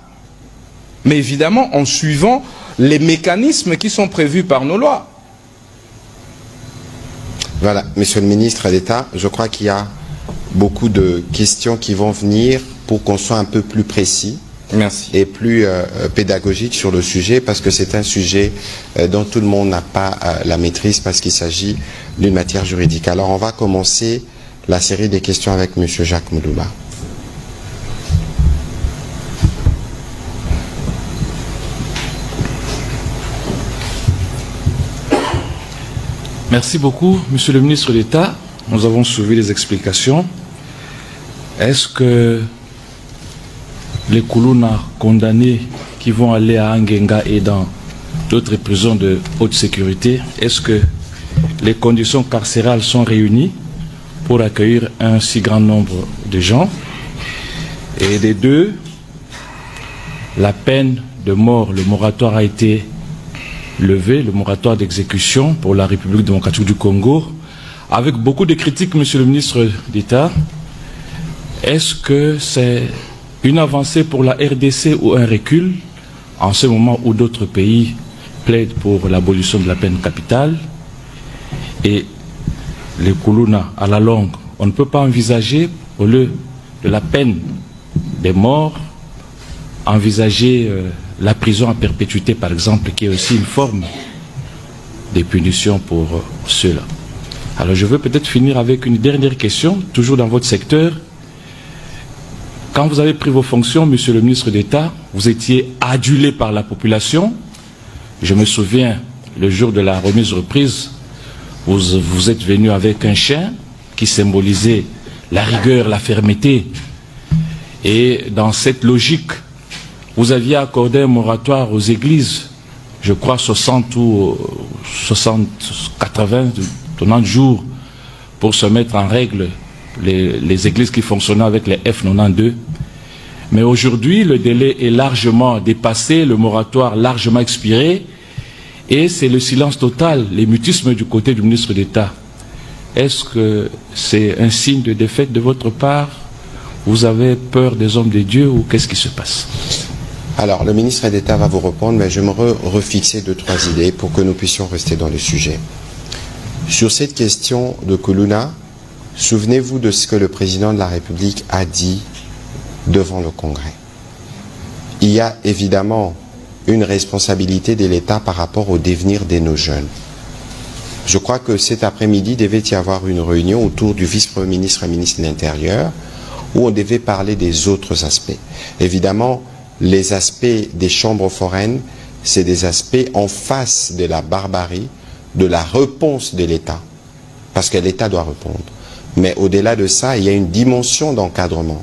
Mais évidemment en suivant les mécanismes qui sont prévus par nos lois. Voilà, Monsieur le ministre d'État, je crois qu'il y a beaucoup de questions qui vont venir pour qu'on soit un peu plus précis. Merci. Et plus pédagogique sur le sujet, parce que c'est un sujet dont tout le monde n'a pas la maîtrise, parce qu'il s'agit d'une matière juridique. Alors on va commencer la série des questions avec Monsieur Jacques Moulouba. Merci beaucoup, Monsieur le ministre d'État. Nous avons suivi les explications. Est-ce que les Koulouna condamnés qui vont aller à Angenga et dans d'autres prisons de haute sécurité, est-ce que les conditions carcérales sont réunies pour accueillir un si grand nombre de gens? Et les deux, la peine de mort, le moratoire a été levé, le moratoire d'exécution pour la République démocratique du Congo, avec beaucoup de critiques, Monsieur le ministre d'État. Est-ce que c'est une avancée pour la RDC ou un recul en ce moment où d'autres pays plaident pour l'abolition de la peine capitale? Et les Kuluna, à la longue, on ne peut pas envisager, au lieu de la peine des morts, envisager la prison à perpétuité, par exemple, qui est aussi une forme de punition pour ceux-là. Alors je veux peut-être finir avec une dernière question, toujours dans votre secteur. Quand vous avez pris vos fonctions, Monsieur le ministre d'État, vous étiez adulé par la population. Je me souviens, le jour de la remise-reprise, vous êtes venu avec un chien qui symbolisait la rigueur, la fermeté. Et dans cette logique, vous aviez accordé un moratoire aux églises, je crois 60 ou 60, 80, 90 jours pour se mettre en règle les églises qui fonctionnaient avec les F92. Mais aujourd'hui, le délai est largement dépassé, le moratoire largement expiré, et c'est le silence total, les mutismes du côté du ministre d'État. Est-ce que c'est un signe de défaite de votre part? Vous avez peur des hommes de Dieu ou qu'est-ce qui se passe? Alors, le ministre d'État va vous répondre, mais j'aimerais refixer 2-3 idées pour que nous puissions rester dans le sujet. Sur cette question de Kuluna, souvenez-vous de ce que le président de la République a dit devant le Congrès. Il y a évidemment une responsabilité de l'État par rapport au devenir de nos jeunes. Je crois que cet après-midi devait y avoir une réunion autour du vice-premier ministre et ministre de l'Intérieur où on devait parler des autres aspects. Évidemment, les aspects des chambres foraines, c'est des aspects en face de la barbarie, de la réponse de l'État, parce que l'État doit répondre. Mais au-delà de ça, il y a une dimension d'encadrement.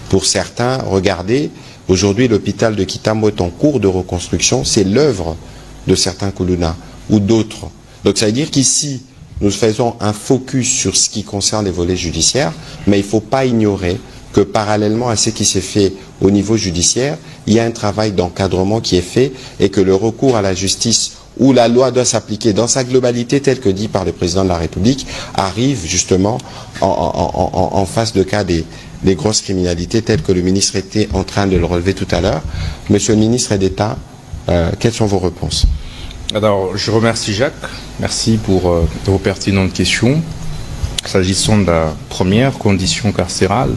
Pour certains, regardez, aujourd'hui l'hôpital de Kitambo est en cours de reconstruction, c'est l'œuvre de certains Kuluna ou d'autres. Donc ça veut dire qu'ici, nous faisons un focus sur ce qui concerne les volets judiciaires, mais il ne faut pas ignorer que parallèlement à ce qui s'est fait au niveau judiciaire, il y a un travail d'encadrement qui est fait et que le recours à la justice où la loi doit s'appliquer dans sa globalité telle que dit par le président de la République arrive justement en face de cas des grosses criminalités telles que le ministre était en train de le relever tout à l'heure. Monsieur le ministre d'État, quelles sont vos réponses? Alors, je remercie Jacques. Merci pour vos pertinentes questions. S'agissant de la première condition carcérale,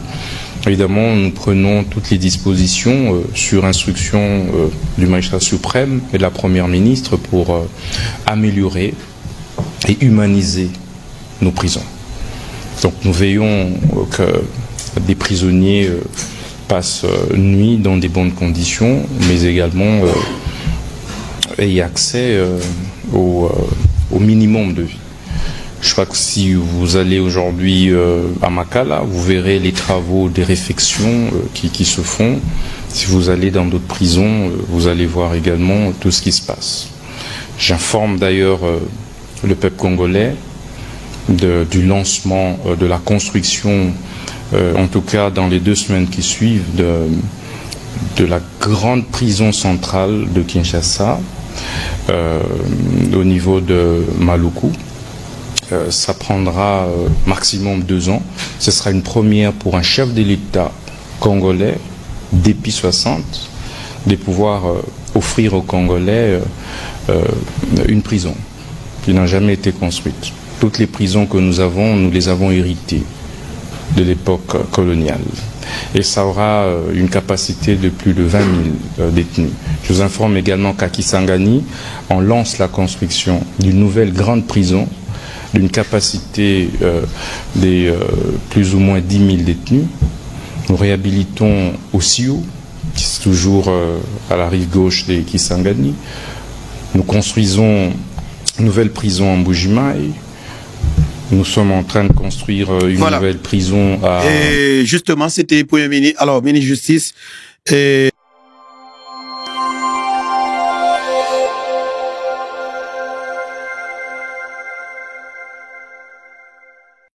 évidemment, nous prenons toutes les dispositions sur instruction du magistrat suprême et de la première ministre pour améliorer et humaniser nos prisons. Donc, nous veillons que des prisonniers passent nuit dans des bonnes conditions, mais également aient accès au minimum de vie. Je crois que si vous allez aujourd'hui à Makala, vous verrez les travaux, des réflexions qui se font. Si vous allez dans d'autres prisons, vous allez voir également tout ce qui se passe. J'informe d'ailleurs le peuple congolais du lancement de la construction, en tout cas dans les 2 semaines qui suivent, de la grande prison centrale de Kinshasa, au niveau de Maluku. Ça prendra maximum 2 ans. Ce sera une première pour un chef de l'État congolais depuis 60 de pouvoir offrir aux Congolais une prison qui n'a jamais été construite. Toutes les prisons que nous les avons héritées de l'époque coloniale. Et ça aura une capacité de plus de 20 000 détenus. Je vous informe également qu'à Kisangani, on lance la construction d'une nouvelle grande prison d'une capacité des plus ou moins 10 000 détenus. Nous réhabilitons Osiu, qui est toujours à la rive gauche des Kisangani. Nous construisons une nouvelle prison en Mbujimaï. Nous sommes en train de construire une nouvelle prison à... Et justement, c'était Premier ministre, alors ministre Justice.